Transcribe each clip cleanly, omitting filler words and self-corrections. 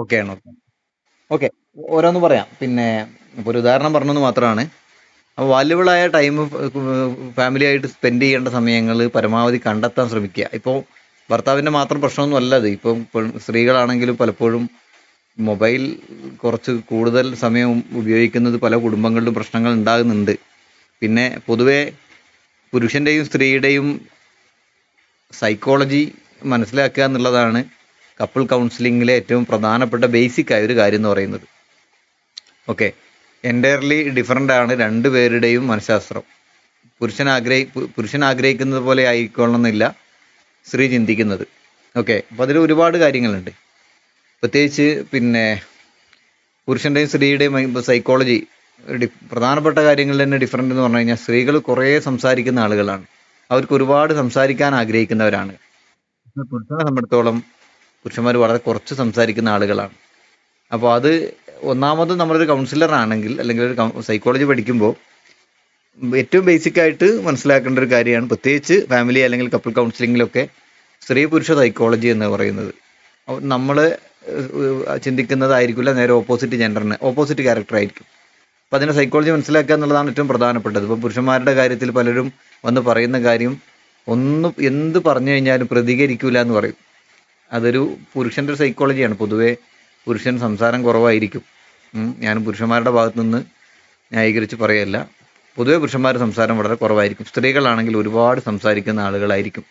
ഓക്കെയാണ്. Okay okay, ഓരോന്ന് പറയാം. പിന്നെ ഇപ്പോൾ ഒരു ഉദാഹരണം പറഞ്ഞെന്ന് മാത്രമാണ്. അപ്പോൾ വാല്യുബിളായ ടൈം ഫാമിലി ആയിട്ട് സ്പെൻഡ് ചെയ്യേണ്ട സമയങ്ങൾ പരമാവധി കണ്ടെത്താൻ ശ്രമിക്കുക. ഇപ്പോൾ ഭർത്താവിൻ്റെ മാത്രം പ്രശ്നമൊന്നും അല്ല ഇത്. ഇപ്പം സ്ത്രീകളാണെങ്കിലും പലപ്പോഴും മൊബൈൽ കുറച്ച് കൂടുതൽ സമയം ഉപയോഗിക്കുന്നത് പല കുടുംബങ്ങളിലും പ്രശ്നങ്ങൾ ഉണ്ടാകുന്നുണ്ട്. പിന്നെ പൊതുവെ പുരുഷൻ്റെയും സ്ത്രീയുടെയും സൈക്കോളജി മനസ്സിലാക്കുക എന്നുള്ളതാണ് കപ്പിൾ കൗൺസിലിങ്ങിലെ ഏറ്റവും പ്രധാനപ്പെട്ട ബേസിക് ആയ ഒരു കാര്യം എന്ന് പറയുന്നത്. ഓക്കെ, എൻറ്റയർലി ഡിഫറൻ്റ് ആണ് രണ്ടുപേരുടെയും മനഃശാസ്ത്രം. പുരുഷൻ ആഗ്രഹിക്കുന്നത് പോലെ ആയിക്കൊള്ളണമെന്നില്ല സ്ത്രീ ചിന്തിക്കുന്നത്. ഓക്കെ, അപ്പോൾ അതിൽ ഒരുപാട് കാര്യങ്ങളുണ്ട്. പ്രത്യേകിച്ച് പിന്നെ പുരുഷൻ്റെയും സ്ത്രീയുടെയും സൈക്കോളജി പ്രധാനപ്പെട്ട കാര്യങ്ങളിൽ തന്നെ ഡിഫറൻ്റ് എന്ന് പറഞ്ഞു കഴിഞ്ഞാൽ, സ്ത്രീകൾ കുറേ സംസാരിക്കുന്ന ആളുകളാണ്. അവർക്ക് ഒരുപാട് സംസാരിക്കാൻ ആഗ്രഹിക്കുന്നവരാണ്. പുരുഷനെ സംബന്ധിച്ചിടത്തോളം പുരുഷന്മാർ വളരെ കുറച്ച് സംസാരിക്കുന്ന ആളുകളാണ്. അപ്പോൾ അത് ഒന്നാമത് നമ്മളൊരു കൗൺസിലർ ആണെങ്കിൽ, അല്ലെങ്കിൽ ഒരു സൈക്കോളജി പഠിക്കുമ്പോൾ ഏറ്റവും ബേസിക് ആയിട്ട് മനസ്സിലാക്കേണ്ട ഒരു കാര്യമാണ്, പ്രത്യേകിച്ച് ഫാമിലി അല്ലെങ്കിൽ കപ്പിൾ കൗൺസിലിങ്ങിലൊക്കെ സ്ത്രീ പുരുഷ സൈക്കോളജി എന്ന് പറയുന്നത്. നമ്മൾ ചിന്തിക്കുന്നതായിരിക്കില്ല നേരെ ഓപ്പോസിറ്റ് ജെൻഡറിന് ഓപ്പോസിറ്റ് ക്യാരക്ടർ ആയിരിക്കും. അപ്പോൾ അതിൻ്റെ സൈക്കോളജി മനസ്സിലാക്കുക എന്നുള്ളതാണ് ഏറ്റവും പ്രധാനപ്പെട്ടത്. ഇപ്പോൾ പുരുഷന്മാരുടെ കാര്യത്തിൽ പലരും വന്ന് പറയുന്ന കാര്യം, എന്ത് പറഞ്ഞു കഴിഞ്ഞാലും പ്രതികരിക്കില്ല എന്ന് പറയും. അതൊരു പുരുഷൻ്റെ ഒരു സൈക്കോളജിയാണ്. പൊതുവേ പുരുഷൻ സംസാരം കുറവായിരിക്കും. ഞാൻ പുരുഷന്മാരുടെ ഭാഗത്തു നിന്ന് ന്യായീകരിച്ച് പറയല്ല. പൊതുവെ പുരുഷന്മാരുടെ സംസാരം വളരെ കുറവായിരിക്കും. സ്ത്രീകളാണെങ്കിൽ ഒരുപാട് സംസാരിക്കുന്ന ആളുകളായിരിക്കും.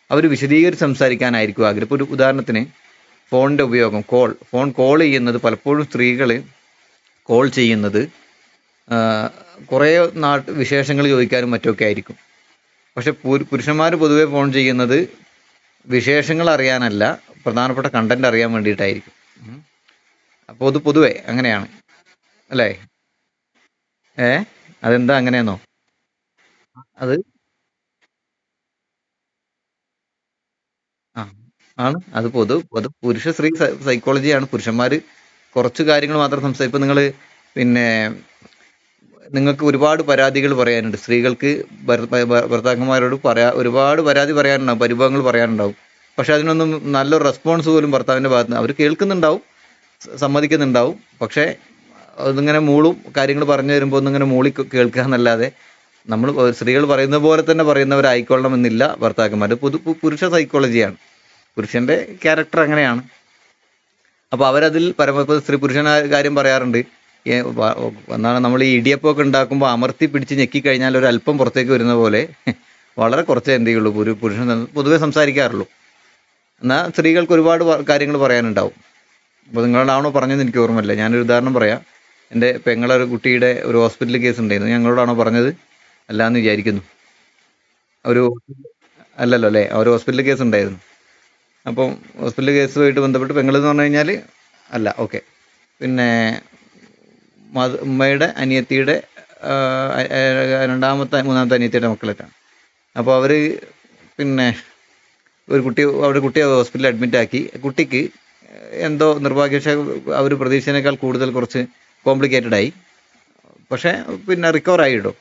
അവർ വിശദീകരിച്ച് സംസാരിക്കാനായിരിക്കും ആഗ്രഹം. ഇപ്പോൾ ഒരു ഉദാഹരണത്തിന് ഫോണിൻ്റെ ഉപയോഗം, ഫോൺ കോൾ ചെയ്യുന്നത് പലപ്പോഴും സ്ത്രീകൾ കോൾ ചെയ്യുന്നത് കുറേ വിശേഷങ്ങൾ ചോദിക്കാനും മറ്റുമൊക്കെ ആയിരിക്കും. പക്ഷെ പുരുഷന്മാർ പൊതുവെ ഫോൺ ചെയ്യുന്നത് വിശേഷങ്ങൾ അറിയാനല്ല, പ്രധാനപ്പെട്ട കണ്ടന്റ് അറിയാൻ വേണ്ടിയിട്ടായിരിക്കും. അപ്പോൾ അത് പൊതുവെ അങ്ങനെയാണ്, അല്ലേ? ഏ അതെന്താ അങ്ങനെയെന്നോ? അത് ആ ആണ്, അത് അത് പുരുഷ സ്ത്രീ സൈക്കോളജിയാണ്. പുരുഷന്മാർ കുറച്ച് കാര്യങ്ങൾ മാത്രം സംസാരിക്കും. ഇപ്പം പിന്നെ നിങ്ങൾക്ക് ഒരുപാട് പരാതികൾ പറയാനുണ്ട്. സ്ത്രീകൾക്ക് ഭർത്താക്കന്മാരോട് ഒരുപാട് പരാതി പറയാനുണ്ടാവും, പരിഭവങ്ങൾ പറയാനുണ്ടാവും. പക്ഷെ അതിനൊന്നും നല്ലൊരു റെസ്പോൺസ് പോലും ഭർത്താവിൻ്റെ ഭാഗത്ത് നിന്ന് അവർ കേൾക്കുന്നുണ്ടാവും, സമ്മതിക്കുന്നുണ്ടാവും. പക്ഷേ അതിങ്ങനെ കാര്യങ്ങൾ പറഞ്ഞു തരുമ്പോൾ ഒന്നിങ്ങനെ കേൾക്കുക എന്നല്ലാതെ, നമ്മൾ സ്ത്രീകൾ പറയുന്ന പോലെ തന്നെ പറയുന്നവരായിക്കൊള്ളണമെന്നില്ല ഭർത്താക്കന്മാർ. പുരുഷ സൈക്കോളജിയാണ്, പുരുഷൻ്റെ ക്യാരക്ടർ അങ്ങനെയാണ്. അപ്പോൾ അവരതിൽ ഇപ്പോൾ സ്ത്രീ പുരുഷനായ കാര്യം പറയാറുണ്ട്. എന്താണ്, നമ്മൾ ഈ ഇടിയപ്പമൊക്കെ ഉണ്ടാക്കുമ്പോൾ അമർത്തി പിടിച്ച് ഞെക്കിക്കഴിഞ്ഞാൽ ഒരു അല്പം പുറത്തേക്ക് വരുന്ന പോലെ വളരെ കുറച്ചേ എന്ത് ചെയ്യുള്ളൂ പുരുഷൻ പൊതുവെ സംസാരിക്കാറുള്ളൂ. എന്നാൽ സ്ത്രീകൾക്ക് ഒരുപാട് കാര്യങ്ങൾ പറയാനുണ്ടാവും. അപ്പോൾ നിങ്ങളോടാണോ പറഞ്ഞതെന്ന് എനിക്ക് ഓർമ്മയില്ല. ഞാനൊരു ഉദാഹരണം പറയാം. എൻ്റെ പെങ്ങളൊരു കുട്ടിയുടെ ഒരു ഹോസ്പിറ്റൽ കേസ് ഉണ്ടായിരുന്നു. ഞങ്ങളോടാണോ പറഞ്ഞത്? അല്ലാന്ന് വിചാരിക്കുന്നു. ഒരു അല്ലല്ലോ അല്ലേ, ഒരു ഹോസ്പിറ്റൽ കേസ് ഉണ്ടായിരുന്നു. അപ്പം ഹോസ്പിറ്റൽ കേസുമായിട്ട് ബന്ധപ്പെട്ട് പെങ്ങളെന്ന് പറഞ്ഞു കഴിഞ്ഞാൽ അല്ല, ഓക്കെ. പിന്നെ ഉമ്മയുടെ അനിയത്തിയുടെ മൂന്നാമത്തെ അനിയത്തിയുടെ മക്കളൊക്കെയാണ്. അപ്പോൾ അവർ പിന്നെ കുട്ടിയെ ഹോസ്പിറ്റലിൽ അഡ്മിറ്റ് ആക്കി. കുട്ടിക്ക് എന്തോ നിർഭാഗ്യവശാൽ അവർ പ്രതീക്ഷിച്ചതിനേക്കാൾ കൂടുതൽ കുറച്ച് കോംപ്ലിക്കേറ്റഡ് ആയി. പക്ഷേ പിന്നെ റിക്കവർ ആയിട്ടോ.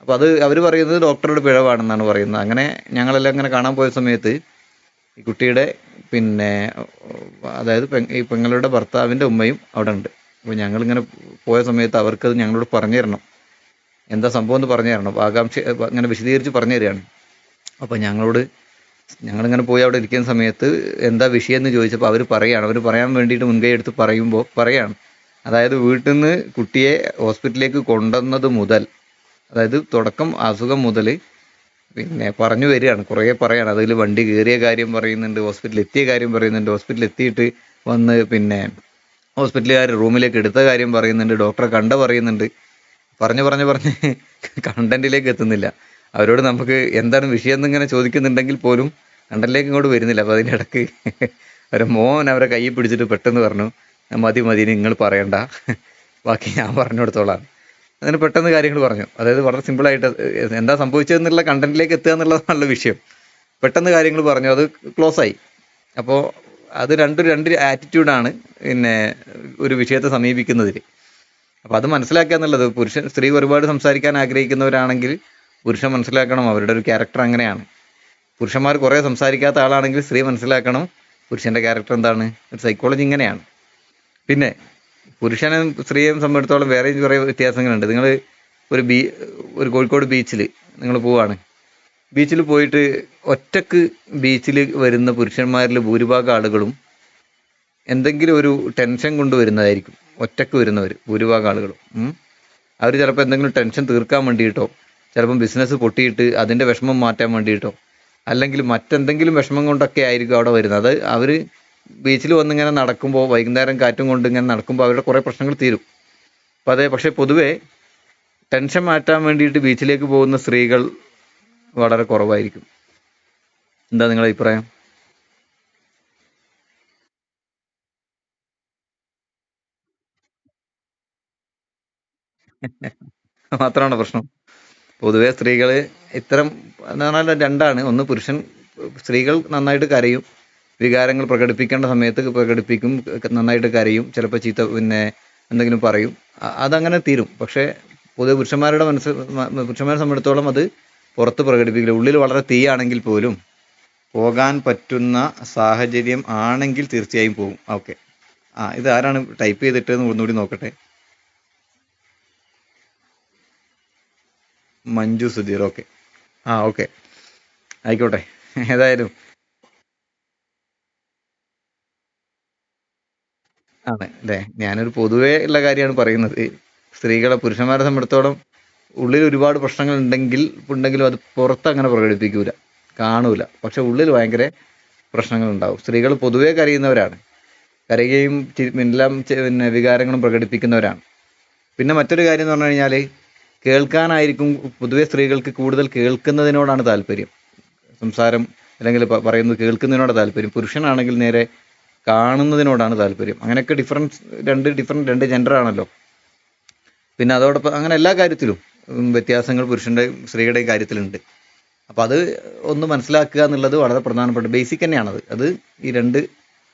അപ്പോൾ അത് അവർ പറയുന്നത് ഡോക്ടറുടെ പിഴവാണെന്നാണ് പറയുന്നത്. അങ്ങനെ ഞങ്ങളെല്ലാം ഇങ്ങനെ കാണാൻ പോയ സമയത്ത് ഈ കുട്ടിയുടെ പിന്നെ അതായത് ഈ പെങ്ങളുടെ ഭർത്താവിൻ്റെ ഉമ്മയും അവിടെ ഉണ്ട്. അപ്പോൾ ഞങ്ങളിങ്ങനെ പോയ സമയത്ത് അവർക്കത് ഞങ്ങളോട് പറഞ്ഞു തരണം, എന്താ സംഭവം എന്ന് പറഞ്ഞു തരണം. ആകാംക്ഷ ഇങ്ങനെ വിശദീകരിച്ച് പറഞ്ഞു തരികയാണ്. അപ്പോൾ ഞങ്ങളിങ്ങനെ പോയി അവിടെ ഇരിക്കുന്ന സമയത്ത് എന്താ വിഷയം എന്ന് ചോദിച്ചപ്പോൾ അവർ പറയാൻ വേണ്ടിയിട്ട് മുൻകൈ എടുത്ത് പറയാണ്. അതായത് വീട്ടിൽ നിന്ന് കുട്ടിയെ ഹോസ്പിറ്റലിലേക്ക് കൊണ്ടുവന്നത് മുതൽ, അതായത് തുടക്കം അസുഖം മുതൽ പിന്നെ പറഞ്ഞു വരികയാണ്, കുറേ പറയാണ്. അതിൽ വണ്ടി കയറിയ കാര്യം പറയുന്നുണ്ട്, ഹോസ്പിറ്റലിൽ എത്തിയ കാര്യം പറയുന്നുണ്ട്, ഹോസ്പിറ്റലിൽ എത്തിയിട്ട് വന്ന് പിന്നെ ഹോസ്പിറ്റലുകാർ റൂമിലേക്ക് എടുത്ത കാര്യം പറയുന്നുണ്ട്, ഡോക്ടറെ പറയുന്നുണ്ട്. പറഞ്ഞ് കണ്ടന്റിലേക്ക് എത്തുന്നില്ല. അവരോട് നമുക്ക് എന്താണ് വിഷയം എന്നിങ്ങനെ ചോദിക്കുന്നുണ്ടെങ്കിൽ പോലും കണ്ടന്റിലേക്ക് ഇങ്ങോട്ട് വരുന്നില്ല. അപ്പോൾ അതിൻ്റെ ഇടയ്ക്ക് അവരെ കയ്യിൽ പിടിച്ചിട്ട് പെട്ടെന്ന് പറഞ്ഞു, മതി നിങ്ങൾ പറയണ്ട, ബാക്കി ഞാൻ പറഞ്ഞു കൊടുത്തോളാം. അതിന് പെട്ടെന്ന് കാര്യങ്ങൾ പറഞ്ഞു. അതായത് വളരെ സിമ്പിളായിട്ട് എന്താ സംഭവിച്ചതെന്നുള്ള കണ്ടന്റിലേക്ക് എത്തുക എന്നുള്ളതാണുള്ള വിഷയം. പെട്ടെന്ന് കാര്യങ്ങൾ പറഞ്ഞു, അത് ക്ലോസ് ആയി. അപ്പോൾ അത് രണ്ട് ആറ്റിറ്റ്യൂഡാണ് പിന്നെ ഒരു വിഷയത്തെ സമീപിക്കുന്നതിൽ. അപ്പോൾ അത് മനസ്സിലാക്കുക എന്നുള്ളത്, സ്ത്രീ ഒരുപാട് സംസാരിക്കാൻ ആഗ്രഹിക്കുന്നവരാണെങ്കിൽ പുരുഷൻ മനസ്സിലാക്കണം അവരുടെ ഒരു ക്യാരക്ടർ അങ്ങനെയാണ്. പുരുഷന്മാർ കുറേ സംസാരിക്കാത്ത ആളാണെങ്കിൽ സ്ത്രീ മനസ്സിലാക്കണം പുരുഷൻ്റെ ക്യാരക്ടർ എന്താണ്, ഒരു സൈക്കോളജി ഇങ്ങനെയാണ്. പിന്നെ പുരുഷനും സ്ത്രീയെയും സംബന്ധിച്ചിടത്തോളം വേറെയും കുറേ വ്യത്യാസങ്ങളുണ്ട്. നിങ്ങൾ ഒരു ഒരു കോഴിക്കോട് ബീച്ചിൽ നിങ്ങൾ പോവാണ്. ബീച്ചിൽ പോയിട്ട് ഒറ്റക്ക് ബീച്ചിൽ വരുന്ന പുരുഷന്മാരിൽ ഭൂരിഭാഗം ആളുകളും എന്തെങ്കിലും ഒരു ടെൻഷൻ കൊണ്ടുവരുന്നതായിരിക്കും. ഒറ്റക്ക് വരുന്നവർ ഭൂരിഭാഗം ആളുകളും അവർ ചിലപ്പോൾ എന്തെങ്കിലും ടെൻഷൻ തീർക്കാൻ വേണ്ടിയിട്ടോ, ചിലപ്പം ബിസിനസ് പൊട്ടിയിട്ട് അതിൻ്റെ വിഷമം മാറ്റാൻ വേണ്ടിയിട്ടോ, അല്ലെങ്കിൽ മറ്റെന്തെങ്കിലും വിഷമം കൊണ്ടൊക്കെ ആയിരിക്കും അവിടെ വരുന്നത്. അത് അവർ ബീച്ചിൽ വന്നിങ്ങനെ നടക്കുമ്പോൾ, വൈകുന്നേരം കാറ്റും കൊണ്ട് ഇങ്ങനെ നടക്കുമ്പോൾ അവരുടെ കുറേ പ്രശ്നങ്ങൾ തീരും. അപ്പോൾ അതെ, പക്ഷേ പൊതുവേ ടെൻഷൻ മാറ്റാൻ വേണ്ടിയിട്ട് ബീച്ചിലേക്ക് പോകുന്ന സ്ത്രീകൾ വളരെ കുറവായിരിക്കും. എന്താ നിങ്ങളുടെ അഭിപ്രായം? മാത്രമാണ് പ്രശ്നം. പൊതുവെ സ്ത്രീകൾ ഇത്തരം എന്ന് പറഞ്ഞാൽ രണ്ടാണ്. ഒന്ന്, സ്ത്രീകൾ നന്നായിട്ട് കരയും, വികാരങ്ങൾ പ്രകടിപ്പിക്കേണ്ട സമയത്ത് പ്രകടിപ്പിക്കും, നന്നായിട്ട് കരയും, ചിലപ്പോൾ ചീത്ത എന്തെങ്കിലും പറയും, അതങ്ങനെ തീരും. പക്ഷേ പൊതുവെ പുരുഷന്മാരെ സംബന്ധിച്ചിടത്തോളം അത് പുറത്ത് പ്രകടിപ്പിക്കില്ല. ഉള്ളിൽ വളരെ തീയാണെങ്കിൽ പോലും പോകാൻ പറ്റുന്ന സാഹചര്യം ആണെങ്കിൽ തീർച്ചയായും പോകും. ഓക്കെ. ഇത് ആരാണ് ടൈപ്പ് ചെയ്തിട്ടെന്ന് ഒന്നുകൂടി നോക്കട്ടെ. മഞ്ജു സുധീർ. ഓക്കെ. ഓക്കെ, ആയിക്കോട്ടെ. ഏതായാലും ആണ് അല്ലേ. ഞാനൊരു പൊതുവേ ഉള്ള കാര്യമാണ് പറയുന്നത്. പുരുഷന്മാരെ സംബന്ധിച്ചിടത്തോളം ഉള്ളിൽ ഒരുപാട് പ്രശ്നങ്ങൾ ഉണ്ടെങ്കിലും അത് പുറത്ത് അങ്ങനെ പ്രകടിപ്പിക്കൂല, കാണൂല. പക്ഷെ ഉള്ളിൽ ഭയങ്കര പ്രശ്നങ്ങൾ ഉണ്ടാവും. സ്ത്രീകൾ പൊതുവേ കരയുന്നവരാണ്, കരയുകയും എല്ലാം വികാരങ്ങളും പ്രകടിപ്പിക്കുന്നവരാണ്. പിന്നെ മറ്റൊരു കാര്യം എന്ന് പറഞ്ഞു കഴിഞ്ഞാൽ, കേൾക്കാനായിരിക്കും പൊതുവെ സ്ത്രീകൾക്ക് കൂടുതൽ കേൾക്കുന്നതിനോടാണ് താല്പര്യം. സംസാരം അല്ലെങ്കിൽ പറയുന്നത് കേൾക്കുന്നതിനോട് താല്പര്യം. പുരുഷനാണെങ്കിൽ നേരെ കാണുന്നതിനോടാണ് താല്പര്യം. അങ്ങനെയൊക്കെ രണ്ട് ജെൻഡർ ആണല്ലോ. പിന്നെ അതോടൊപ്പം അങ്ങനെ എല്ലാ കാര്യത്തിലും വ്യത്യാസങ്ങൾ സ്ത്രീയുടെയും കാര്യത്തിലുണ്ട്. അപ്പോൾ അത് ഒന്ന് മനസ്സിലാക്കുക എന്നുള്ളത് വളരെ പ്രധാനപ്പെട്ട ബേസിക് തന്നെയാണത്. ഈ രണ്ട്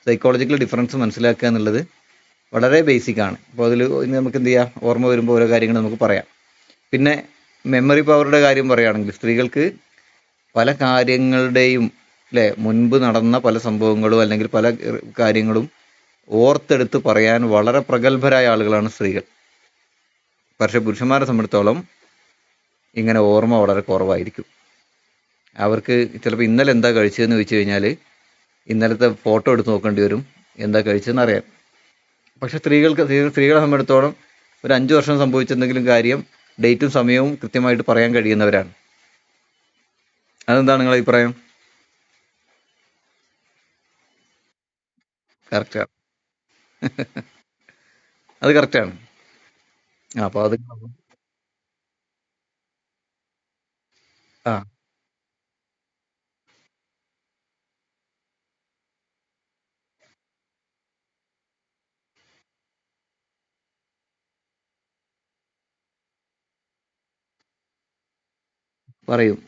സൈക്കോളജിക്കൽ ഡിഫറൻസ് മനസ്സിലാക്കുക എന്നുള്ളത് വളരെ ബേസിക് ആണ്. അപ്പോൾ അതിൽ നമുക്ക് എന്ത് ചെയ്യാം, ഓർമ്മ വരുമ്പോൾ ഓരോ കാര്യങ്ങൾ നമുക്ക് പറയാം. പിന്നെ മെമ്മറി പവറുടെ കാര്യം പറയുകയാണെങ്കിൽ, സ്ത്രീകൾക്ക് പല കാര്യങ്ങളുടെയും അല്ലേ, മുൻപ് നടന്ന പല സംഭവങ്ങളും അല്ലെങ്കിൽ പല കാര്യങ്ങളും ഓർത്തെടുത്ത് പറയാൻ വളരെ പ്രഗത്ഭരായ ആളുകളാണ് സ്ത്രീകൾ. പക്ഷെ പുരുഷന്മാരെ സംബന്ധിച്ചിടത്തോളം ഇങ്ങനെ ഓർമ്മ വളരെ കുറവായിരിക്കും. അവർക്ക് ചിലപ്പോൾ ഇന്നലെ എന്താ കഴിച്ചതെന്ന് ചോദിച്ചു കഴിഞ്ഞാൽ ഇന്നലത്തെ ഫോട്ടോ എടുത്ത് നോക്കേണ്ടി വരും, എന്താ കഴിച്ചതെന്ന് അറിയാൻ. പക്ഷെ സ്ത്രീകളെ സംബന്ധിച്ചിടത്തോളം ഒരു 5 വർഷം സംഭവിച്ച എന്തെങ്കിലും കാര്യം ഡേറ്റും സമയവും കൃത്യമായിട്ട് പറയാൻ കഴിയുന്നവരാണ്. അതെന്താണ് നിങ്ങളുടെ അഭിപ്രായം? കറക്റ്റാണ്. അത് കറക്റ്റാണ്. അപ്പോൾ അത് ആ പറയും.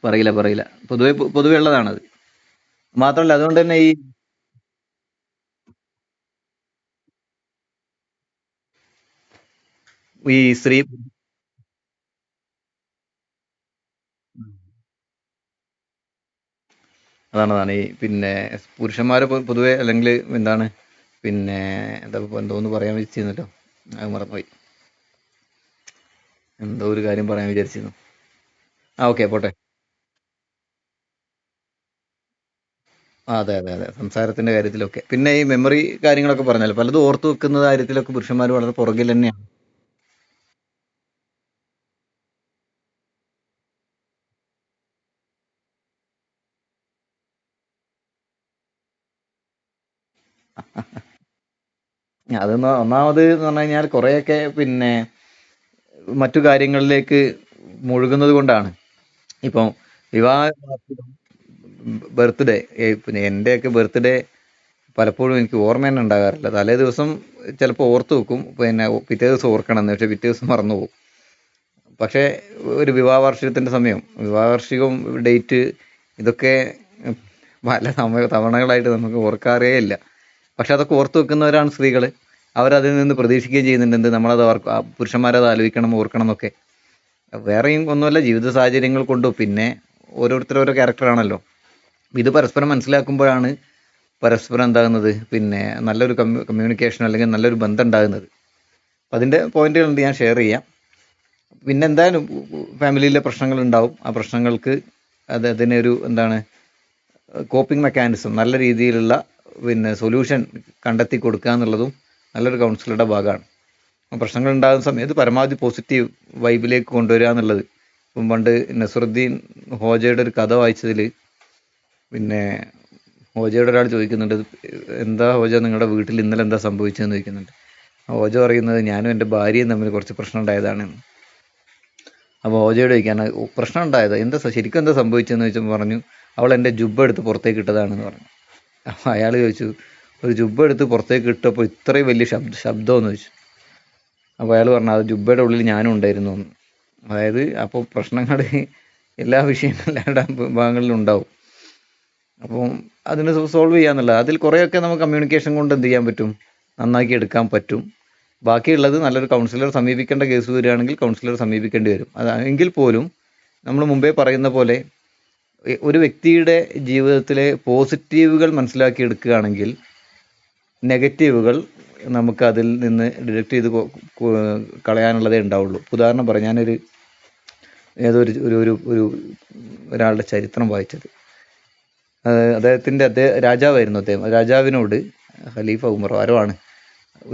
പറയില്ല. പൊതുവെ ഉള്ളതാണത്. മാത്രമല്ല അതുകൊണ്ട് തന്നെ ഈ സ്ത്രീ അതാണ് ഈ പുരുഷന്മാരെ പൊതുവെ അല്ലെങ്കിൽ എന്താണ് പിന്നെ എന്താ എന്തോന്ന് പറയാൻ വിചാരിച്ചിരുന്നല്ലോ, അത് മറന്നുപോയി. എന്തോ ഒരു കാര്യം പറയാൻ വിചാരിച്ചിരുന്നു. ഓക്കെ, പോട്ടെ. അതെ. സംസാരത്തിന്റെ കാര്യത്തിലൊക്കെ പിന്നെ ഈ മെമ്മറി കാര്യങ്ങളൊക്കെ പറഞ്ഞല്ലോ, പലതും ഓർത്തു വെക്കുന്ന കാര്യത്തിലൊക്കെ പുരുഷന്മാർ വളരെ പുറകിൽ തന്നെയാണ്. ഒന്നാമത് എന്ന് പറഞ്ഞു കഴിഞ്ഞാൽ കുറെയൊക്കെ മറ്റു കാര്യങ്ങളിലേക്ക് മുഴുകുന്നത് കൊണ്ടാണ്. ഇപ്പം വിവാഹ ബർത്ത്ഡേ, പിന്നെ എൻ്റെയൊക്കെ ബർത്ത്ഡേ പലപ്പോഴും എനിക്ക് ഓർമ്മ തന്നെ ഉണ്ടാകാറില്ല. തലേ ദിവസം ചിലപ്പോൾ ഓർത്ത് വെക്കും, പിറ്റേ ദിവസം ഓർക്കണം എന്ന്, പക്ഷേ പിറ്റേ ദിവസം മറന്നു പോകും. പക്ഷേ ഒരു വിവാഹ വാർഷികവും ഡേറ്റ് ഇതൊക്കെ പല തവണകളായിട്ട് നമുക്ക് ഓർക്കാറേ ഇല്ല. പക്ഷെ അതൊക്കെ ഓർത്ത് വെക്കുന്നവരാണ് സ്ത്രീകൾ. അവരതിൽ നിന്ന് പ്രതീക്ഷിക്കുകയും ചെയ്യുന്നുണ്ട്, നമ്മളത് പുരുഷന്മാരത് ആലോചിക്കണം, ഓർക്കണം എന്നൊക്കെ. വേറെയും ഒന്നുമല്ല, ജീവിത സാഹചര്യങ്ങൾ കൊണ്ടോ, പിന്നെ ഓരോരുത്തർ ഓരോ ക്യാരക്ടറാണല്ലോ. ഇത് പരസ്പരം മനസ്സിലാക്കുമ്പോഴാണ് പരസ്പരം എന്താകുന്നത്, പിന്നെ നല്ലൊരു കമ്മ്യൂണിക്കേഷൻ അല്ലെങ്കിൽ നല്ലൊരു ബന്ധം ഉണ്ടാകുന്നത്. അപ്പം അതിൻ്റെ പോയിന്റുകളുണ്ട്, ഞാൻ ഷെയർ ചെയ്യാം. പിന്നെ എന്തായാലും ഫാമിലിയിലെ പ്രശ്നങ്ങൾ ഉണ്ടാവും. ആ പ്രശ്നങ്ങൾക്ക് അതിനൊരു എന്താണ് കോപ്പിംഗ് മെക്കാനിസം, നല്ല രീതിയിലുള്ള പിന്നെ സൊല്യൂഷൻ കണ്ടെത്തി കൊടുക്കുക എന്നുള്ളതും നല്ലൊരു കൗൺസിലറുടെ ഭാഗമാണ്. പ്രശ്നങ്ങൾ ഉണ്ടാകുന്ന സമയത്ത് പരമാവധി പോസിറ്റീവ് വൈബിലേക്ക് കൊണ്ടുവരിക എന്നുള്ളത്. ഇപ്പം പണ്ട് നസറുദ്ദീൻ ഹോജയുടെ ഒരു കഥ വായിച്ചതിൽ പിന്നെ ഹോജയോട് ഒരാൾ ചോദിക്കുന്നുണ്ട്, എന്താ ഹോജ നിങ്ങളുടെ വീട്ടിൽ ഇന്നലെ എന്താ സംഭവിച്ചതെന്ന് ചോദിക്കുന്നുണ്ട്. ഹോജ പറയുന്നത്, ഞാനും എൻ്റെ ഭാര്യയും തമ്മിൽ കുറച്ച് പ്രശ്നം ഉണ്ടായതാണ്. അപ്പോൾ ഹോജയോട് ചോദിക്കാണ്, പ്രശ്നം ഉണ്ടായത് എന്താ, ശരിക്കും എന്താ സംഭവിച്ചതെന്ന് ചോദിച്ചപ്പോൾ പറഞ്ഞു, അവൾ എൻ്റെ ജുബ്ബ എടുത്ത് പുറത്തേക്ക് ഇട്ടതാണെന്ന് പറഞ്ഞു. അപ്പോൾ അയാൾ ചോദിച്ചു, ഒരു ജുബ്ബ എടുത്ത് പുറത്തേക്ക് ഇട്ടപ്പോൾ ഇത്രയും വലിയ ശബ്ദമെന്ന് ചോദിച്ചു. അപ്പോൾ അയാൾ പറഞ്ഞു, അത് ജുബ്ബയുടെ ഉള്ളിൽ ഞാനും ഉണ്ടായിരുന്നു എന്ന്. അതായത് അപ്പോൾ പ്രശ്നങ്ങൾ എല്ലാ വിഷയങ്ങളും എല്ലാ ഭാഗങ്ങളിലും ഉണ്ടാവും. അപ്പം അതിന് സോൾവ് ചെയ്യാന്നുള്ളത്, അതിൽ കുറേയൊക്കെ നമുക്ക് കമ്മ്യൂണിക്കേഷൻ കൊണ്ട് എന്ത് ചെയ്യാൻ പറ്റും, നന്നാക്കി എടുക്കാൻ പറ്റും. ബാക്കിയുള്ളത് നല്ലൊരു കൗൺസിലർ സമീപിക്കേണ്ട കേസ് വരികയാണെങ്കിൽ കൗൺസിലർ സമീപിക്കേണ്ടി വരും. എങ്കിൽ പോലും നമ്മൾ മുമ്പേ പറയുന്ന പോലെ ഒരു വ്യക്തിയുടെ ജീവിതത്തിലെ പോസിറ്റീവുകൾ മനസ്സിലാക്കി എടുക്കുകയാണെങ്കിൽ നെഗറ്റീവുകൾ നമുക്ക് അതിൽ നിന്ന് ഡിഡക്റ്റ് ചെയ്ത് കളയാനുള്ളതേ ഉണ്ടാവുള്ളൂ. ഉദാഹരണം പറയാം, ഞാനൊരു ഏതോ ഒരു ഒരാളുടെ ചരിത്രം വായിച്ചത്. അദ്ദേഹത്തിൻ്റെ രാജാവായിരുന്നു അദ്ദേഹം. രാജാവിനോട് ഖലീഫ ഉമർ ആരോ ആണ്,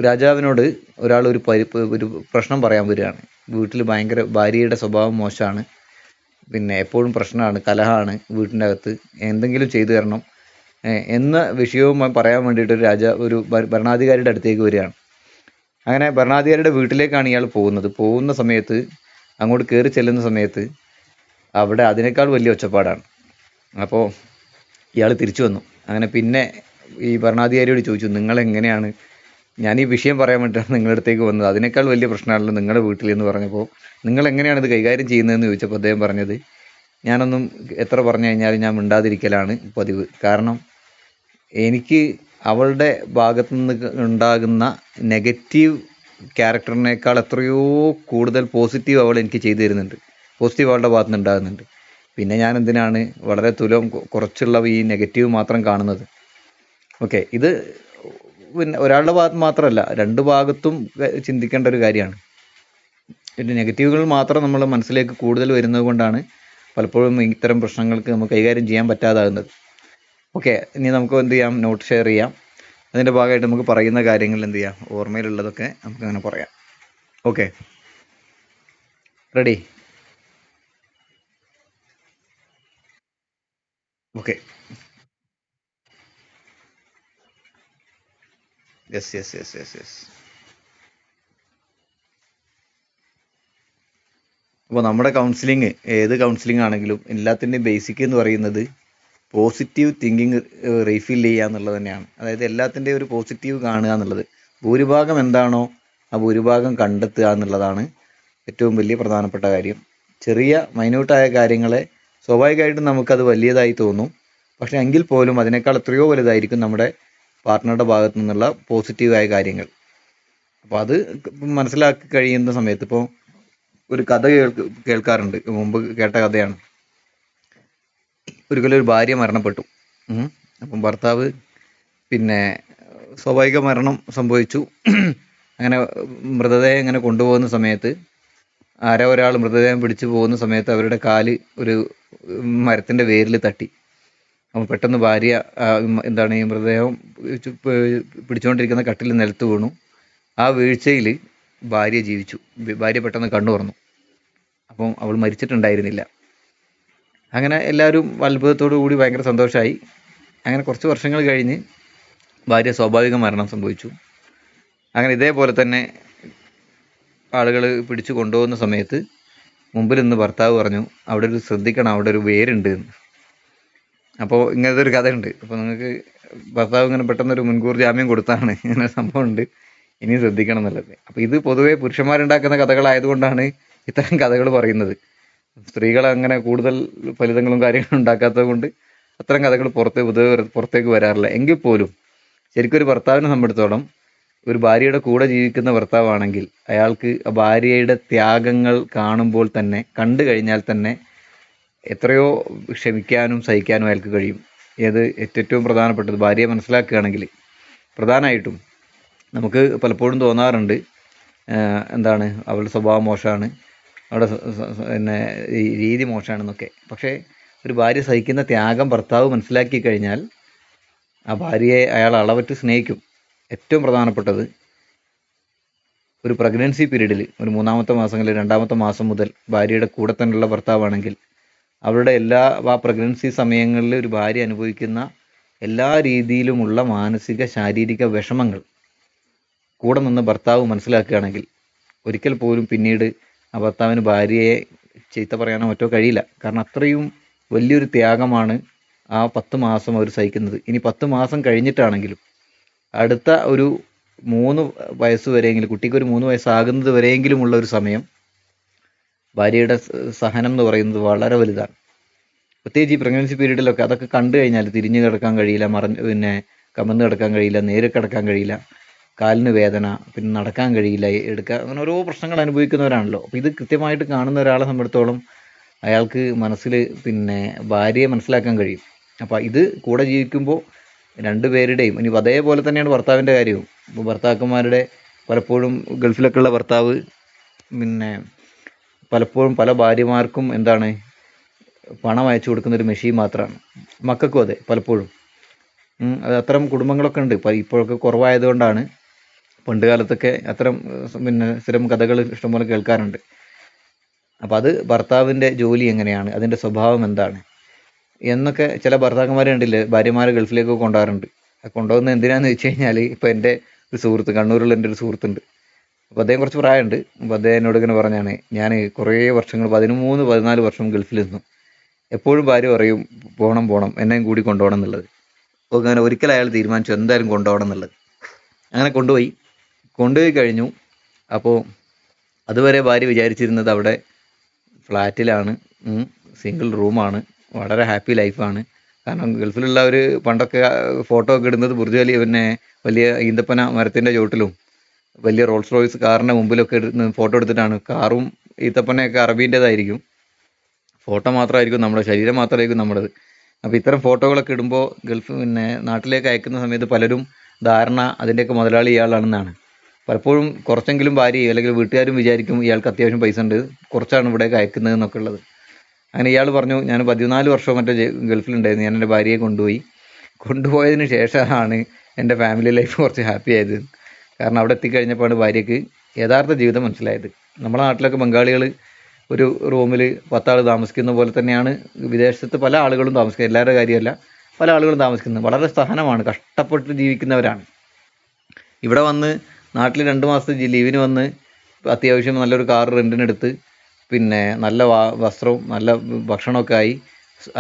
രാജാവിനോട് ഒരാൾ ഒരു പ്രശ്നം പറയാൻ വരികയാണ്. വീട്ടിൽ ഭയങ്കര ഭാര്യയുടെ സ്വഭാവം മോശമാണ്, പിന്നെ എപ്പോഴും പ്രശ്നമാണ്, കലഹമാണ് വീട്ടിൻ്റെ അകത്ത്, എന്തെങ്കിലും ചെയ്തു തരണം എന്ന വിഷയവും പറയാൻ വേണ്ടിയിട്ട് ഒരു ഭരണാധികാരിയുടെ അടുത്തേക്ക് വരികയാണ്. അങ്ങനെ ഭരണാധികാരിയുടെ വീട്ടിലേക്കാണ് ഇയാൾ പോകുന്ന സമയത്ത് അങ്ങോട്ട് കയറി ചെല്ലുന്ന സമയത്ത് അവിടെ അതിനേക്കാൾ വലിയ ഒച്ചപ്പാടാണ്. അപ്പോൾ ഇയാൾ തിരിച്ചു വന്നു. അങ്ങനെ പിന്നെ ഈ ഭരണാധികാരിയോട് ചോദിച്ചു, നിങ്ങളെങ്ങനെയാണ്, ഞാൻ ഈ വിഷയം പറയാൻ വേണ്ടിയിട്ടാണ് നിങ്ങളുടെ അടുത്തേക്ക് വന്നത്, അതിനേക്കാൾ വലിയ പ്രശ്നമാണല്ലോ നിങ്ങളുടെ വീട്ടിൽ എന്ന് പറഞ്ഞപ്പോൾ നിങ്ങൾ എങ്ങനെയാണ് ഇത് കൈകാര്യം ചെയ്യുന്നതെന്ന് ചോദിച്ചപ്പോൾ അദ്ദേഹം പറഞ്ഞത്, ഞാനൊന്നും എത്ര പറഞ്ഞു കഴിഞ്ഞാൽ ഞാൻ മിണ്ടാതിരിക്കലാണ് പതിവ്. കാരണം എനിക്ക് അവളുടെ ഭാഗത്തു നിന്ന് ഉണ്ടാകുന്ന നെഗറ്റീവ് ക്യാരക്ടറിനേക്കാൾ എത്രയോ കൂടുതൽ പോസിറ്റീവ് അവൾ എനിക്ക് ചെയ്തു തരുന്നുണ്ട്, പോസിറ്റീവ് അവളുടെ ഭാഗത്തു നിന്ന് ഉണ്ടാകുന്നുണ്ട്. പിന്നെ ഞാൻ എന്തിനാണ് വളരെ കുറച്ചുള്ള ഈ നെഗറ്റീവ് മാത്രം കാണുന്നത്. ഓക്കെ, ഇത് പിന്നെ ഒരാളുടെ ഭാഗത്ത് മാത്രമല്ല, രണ്ട് ഭാഗത്തും ചിന്തിക്കേണ്ട ഒരു കാര്യമാണ്. പിന്നെ നെഗറ്റീവുകൾ മാത്രം നമ്മൾ മനസ്സിലേക്ക് കൂടുതൽ വരുന്നത് കൊണ്ടാണ് പലപ്പോഴും ഇത്തരം പ്രശ്നങ്ങൾക്ക് നമുക്ക് കൈകാര്യം ചെയ്യാൻ പറ്റാതാകുന്നത്. ഓക്കെ, ഇനി നമുക്ക് എന്ത് ചെയ്യാം, നോട്ട് ഷെയർ ചെയ്യാം. അതിൻ്റെ ഭാഗമായിട്ട് നമുക്ക് പറയുന്ന കാര്യങ്ങൾ എന്ത് ചെയ്യാം, ഓർമ്മയിലുള്ളതൊക്കെ നമുക്ക് അങ്ങനെ പറയാം. Okay, ready? Okay, yes. അപ്പോൾ നമ്മുടെ കൗൺസിലിംഗ്, ഏത് കൗൺസിലിംഗ് ആണെങ്കിലും എല്ലാത്തിൻ്റെയും ബേസിക് എന്ന് പറയുന്നത് പോസിറ്റീവ് തിങ്കിങ് റീഫിൽ ചെയ്യുക എന്നുള്ളത് തന്നെയാണ്. അതായത് എല്ലാത്തിൻ്റെയും ഒരു പോസിറ്റീവ് കാണുക എന്നുള്ളത്, ഭൂരിഭാഗം എന്താണോ ആ ഭൂരിഭാഗം കണ്ടെത്തുക എന്നുള്ളതാണ് ഏറ്റവും വലിയ പ്രധാനപ്പെട്ട കാര്യം. ചെറിയ മൈന്യൂട്ടായ കാര്യങ്ങളെ സ്വാഭാവികമായിട്ടും നമുക്കത് വലിയതായി തോന്നും, പക്ഷെ എങ്കിൽ പോലും അതിനേക്കാൾ എത്രയോ വലുതായിരിക്കും നമ്മുടെ പാർട്ട്ണറുടെ ഭാഗത്തു നിന്നുള്ള പോസിറ്റീവായ കാര്യങ്ങൾ. അപ്പോൾ അത് മനസ്സിലാക്കി കഴിയുന്ന സമയത്ത്, ഇപ്പോൾ ഒരു കഥ കേൾക്കാറുണ്ട്, മുമ്പ് കേട്ട കഥയാണ്. ഒരിക്കലും ഒരു ഭാര്യ മരണപ്പെട്ടു. അപ്പം ഭർത്താവ് പിന്നെ സ്വാഭാവിക മരണം സംഭവിച്ചു. അങ്ങനെ മൃതദേഹം ഇങ്ങനെ കൊണ്ടുപോകുന്ന സമയത്ത് ഒരാൾ മൃതദേഹം പിടിച്ചു പോകുന്ന സമയത്ത് അവരുടെ കാല് ഒരു മരത്തിൻ്റെ വേരിൽ തട്ടി. അപ്പം പെട്ടെന്ന് ഭാര്യ എന്താണ് ഈ മൃതദേഹം പിടിച്ചുകൊണ്ടിരിക്കുന്ന കട്ടിൽ നിലത്ത് വീണു. ആ വീഴ്ചയിൽ ഭാര്യ ജീവിച്ചു. ഭാര്യ പെട്ടെന്ന് കണ്ണു തുറന്നു. അപ്പം അവൾ മരിച്ചിട്ടുണ്ടായിരുന്നില്ല. അങ്ങനെ എല്ലാവരും അത്ഭുതത്തോടു കൂടി ഭയങ്കര സന്തോഷമായി. അങ്ങനെ കുറച്ച് വർഷങ്ങൾ കഴിഞ്ഞ് ഭാര്യ സ്വാഭാവിക മരണം സംഭവിച്ചു. അങ്ങനെ ഇതേപോലെ തന്നെ ആളുകൾ പിടിച്ചു കൊണ്ടുപോകുന്ന സമയത്ത് മുമ്പിൽ നിന്ന് ഭർത്താവ് പറഞ്ഞു, അവിടെ ഒരു ശ്രദ്ധിക്കണം, അവിടെ ഒരു വേരുണ്ട് എന്ന്. അപ്പോൾ ഇങ്ങനത്തെ ഒരു കഥയുണ്ട്. അപ്പോൾ നിങ്ങൾക്ക് ഭർത്താവ് ഇങ്ങനെ പെട്ടെന്നൊരു മുൻകൂർ ജാമ്യം കൊടുത്താണ്, ഇങ്ങനെ സംഭവം ഉണ്ട്, ഇനി ശ്രദ്ധിക്കണം എന്നുള്ളത്. അപ്പോൾ ഇത് പൊതുവെ പുരുഷന്മാരുണ്ടാക്കുന്ന കഥകളായതുകൊണ്ടാണ് ഇത്തരം കഥകൾ പറയുന്നത്. സ്ത്രീകൾ അങ്ങനെ കൂടുതൽ ഫലിതങ്ങളും കാര്യങ്ങളും ഉണ്ടാക്കാത്തത് കൊണ്ട് അത്തരം കഥകൾ പുറത്തേക്ക് വരാറില്ല. എങ്കിൽ പോലും ശരിക്കും ഒരു ഭർത്താവിനെ സംബന്ധിച്ചിടത്തോളം ഒരു ഭാര്യയുടെ കൂടെ ജീവിക്കുന്ന ഭർത്താവാണെങ്കിൽ അയാൾക്ക് ആ ഭാര്യയുടെ ത്യാഗങ്ങൾ കാണുമ്പോൾ തന്നെ, കണ്ടു കഴിഞ്ഞാൽ തന്നെ എത്രയോ ക്ഷമിക്കാനും സഹിക്കാനും അയാൾക്ക് കഴിയും. ഏത് ഏറ്റവും പ്രധാനപ്പെട്ടത് ഭാര്യയെ മനസ്സിലാക്കുകയാണെങ്കിൽ, പ്രധാനമായിട്ടും നമുക്ക് പലപ്പോഴും തോന്നാറുണ്ട് എന്താണ് അവളുടെ സ്വഭാവം മോശമാണ്, അവളുടെ പിന്നെ ഈ രീതി മോശമാണെന്നൊക്കെ. പക്ഷേ ഒരു ഭാര്യ സഹിക്കുന്ന ത്യാഗം ഭർത്താവ് മനസ്സിലാക്കി കഴിഞ്ഞാൽ ആ ഭാര്യയെ അയാൾ അളവറ്റ് സ്നേഹിക്കും. ഏറ്റവും പ്രധാനപ്പെട്ടത് ഒരു പ്രഗ്നൻസി പീരീഡിൽ, ഒരു 3-ാമത്തെ മാസം അല്ലെങ്കിൽ 2-ാമത്തെ മാസം മുതൽ ഭാര്യയുടെ കൂടെ തന്നെയുള്ള ഭർത്താവാണെങ്കിൽ അവരുടെ ആ പ്രഗ്നൻസി സമയങ്ങളിൽ ഒരു ഭാര്യ അനുഭവിക്കുന്ന എല്ലാ രീതിയിലുമുള്ള മാനസിക ശാരീരിക വിഷമങ്ങൾ കൂടെ നിന്ന് ഭർത്താവ് മനസ്സിലാക്കുകയാണെങ്കിൽ ഒരിക്കൽ പോലും പിന്നീട് ആ ഭർത്താവിന് ഭാര്യയെ ചീത്ത പറയാനോ മറ്റോ കഴിയില്ല. കാരണം അത്രയും വലിയൊരു ത്യാഗമാണ് ആ 10 മാസം അവർ സഹിക്കുന്നത്. ഇനി 10 മാസം കഴിഞ്ഞിട്ടാണെങ്കിലും അടുത്ത ഒരു 3 വയസ്സ് വരെയെങ്കിലും, കുട്ടിക്ക് ഒരു 3 വയസ്സാകുന്നത് വരെയെങ്കിലുമുള്ള ഒരു സമയം ഭാര്യയുടെ സഹനം എന്ന് പറയുന്നത് വളരെ വലുതാണ്. പ്രത്യേകിച്ച് ഈ പ്രഗ്നൻസി പീരീഡിലൊക്കെ അതൊക്കെ കണ്ടു കഴിഞ്ഞാൽ തിരിഞ്ഞു കിടക്കാൻ കഴിയില്ല, കമന്ന് കിടക്കാൻ കഴിയില്ല, നേരെ കിടക്കാൻ കഴിയില്ല, കാലിന് വേദന, പിന്നെ നടക്കാൻ കഴിയില്ല, അങ്ങനെ ഓരോ പ്രശ്നങ്ങൾ അനുഭവിക്കുന്നവരാണല്ലോ. അപ്പോൾ ഇത് കൃത്യമായിട്ട് കാണുന്ന ഒരാളെ സംബന്ധിച്ചിടത്തോളം അയാൾക്ക് മനസ്സിൽ പിന്നെ ഭാര്യയെ മനസ്സിലാക്കാൻ കഴിയും. അപ്പോൾ ഇത് കൂടെ ജീവിക്കുമ്പോൾ രണ്ടുപേരുടെയും, ഇനി അതേപോലെ തന്നെയാണ് ഭർത്താവിൻ്റെ കാര്യവും. ഇപ്പോൾ ഭർത്താക്കന്മാരുടെ പലപ്പോഴും ഗൾഫിലൊക്കെ ഉള്ള ഭർത്താവ് പിന്നെ പലപ്പോഴും പല ഭാര്യമാർക്കും എന്താണ് പണം അയച്ചു കൊടുക്കുന്നൊരു മെഷീൻ മാത്രമാണ്. മക്കൾക്കും അതെ പലപ്പോഴും. അത് അത്തരം കുടുംബങ്ങളൊക്കെ ഉണ്ട്. ഇപ്പോഴൊക്കെ കുറവായതുകൊണ്ടാണ്. പണ്ട് കാലത്തൊക്കെ അത്തരം പിന്നെ സ്ഥിരം കഥകൾ ഇഷ്ടംപോലെ കേൾക്കാറുണ്ട്. അപ്പം അത് ഭർത്താവിൻ്റെ ജോലി എങ്ങനെയാണ്, അതിൻ്റെ സ്വഭാവം എന്താണ് എന്നൊക്കെ ചില ഭർത്താക്കന്മാരെ കണ്ടില്ലേ ഭാര്യമാരെ ഗൾഫിലേക്ക് കൊണ്ടുപോകാറുണ്ട്. കൊണ്ടുപോകുന്നത് എന്തിനാന്ന് വെച്ച് കഴിഞ്ഞാൽ, ഇപ്പോൾ എൻ്റെ ഒരു സുഹൃത്ത്, കണ്ണൂരിലുള്ള എൻ്റെ ഒരു സുഹൃത്തുണ്ട്. അപ്പോൾ അദ്ദേഹം കുറച്ച് പ്രായമുണ്ട്. അപ്പോൾ അദ്ദേഹം എന്നോട് ഇങ്ങനെ പറഞ്ഞാണ്, ഞാൻ കുറേ വർഷങ്ങൾ 13-14 വർഷം ഗൾഫിൽ നിന്നു. എപ്പോഴും ഭാര്യ പറയും പോകണം എന്നെയും കൂടി കൊണ്ടുപോകണം എന്നുള്ളത്. അപ്പോൾ അങ്ങനെ ഒരിക്കൽ അയാൾ തീരുമാനിച്ചു എന്തായാലും കൊണ്ടുപോകണം എന്നുള്ളത്. അങ്ങനെ കൊണ്ടുപോയി കഴിഞ്ഞു. അപ്പോൾ അതുവരെ ഭാര്യ വിചാരിച്ചിരുന്നത് അവിടെ ഫ്ലാറ്റിലാണ്, സിംഗിൾ റൂമാണ്, വളരെ ഹാപ്പി ലൈഫാണ്. കാരണം ഗൾഫിലുള്ള ഒരു പണ്ടൊക്കെ ഫോട്ടോ ഒക്കെ ഇടുന്നത് ബുർജ് ഖലീഫ, പിന്നെ വലിയ ഈന്തപ്പന മരത്തിൻ്റെ ചോട്ടിലും വലിയ റോൾസ് റോയ്സ് കാറിൻ്റെ മുമ്പിലൊക്കെ ഫോട്ടോ എടുത്തിട്ടാണ്. കാറും ഈത്തപ്പനയൊക്കെ അറബീൻ്റെതായിരിക്കും, ഫോട്ടോ മാത്രമായിരിക്കും നമ്മുടെ, ശരീരം മാത്രമായിരിക്കും നമ്മുടേത്. അപ്പോൾ ഇത്തരം ഫോട്ടോകളൊക്കെ ഇടുമ്പോൾ പിന്നെ നാട്ടിലേക്ക് അയക്കുന്ന സമയത്ത് പലരും ധാരണ അതിൻ്റെയൊക്കെ മുതലാളി ഇയാളാണെന്നാണ്. പലപ്പോഴും കുറച്ചെങ്കിലും ഭാര്യയും അല്ലെങ്കിൽ വീട്ടുകാരും വിചാരിക്കും ഇയാൾക്ക് അത്യാവശ്യം പൈസ ഉണ്ട്, കുറച്ചാണ് ഇവിടേക്ക് അയക്കുന്നത് എന്നൊക്കെ ഉള്ളത്. അങ്ങനെ ഇയാൾ പറഞ്ഞു, ഞാൻ 14 വർഷം മറ്റേ ഗൾഫിലുണ്ടായിരുന്നു, ഞാൻ എൻ്റെ ഭാര്യയെ കൊണ്ടുപോയതിന് ശേഷമാണ് എൻ്റെ ഫാമിലി ലൈഫ് കുറച്ച് ഹാപ്പി ആയത്. കാരണം അവിടെ എത്തിക്കഴിഞ്ഞപ്പോഴാണ് ഭാര്യയ്ക്ക് യഥാർത്ഥ ജീവിതം മനസ്സിലായത്. നമ്മുടെ നാട്ടിലൊക്കെ ബംഗാളികൾ ഒരു റൂമിൽ 10 ആൾ താമസിക്കുന്ന പോലെ തന്നെയാണ് വിദേശത്ത് പല ആളുകളും താമസിക്കുന്നത്. എല്ലാവരുടെ കാര്യമല്ല, പല ആളുകളും താമസിക്കുന്നത്. വളരെ സഹനമാണ്, കഷ്ടപ്പെട്ട് ജീവിക്കുന്നവരാണ്. ഇവിടെ വന്ന് നാട്ടിൽ 2 മാസത്തെ ലീവിന് വന്ന് അത്യാവശ്യം നല്ലൊരു കാർ റെൻറ്റിനെടുത്ത് പിന്നെ നല്ല വസ്ത്രവും നല്ല ഭക്ഷണമൊക്കെ ആയി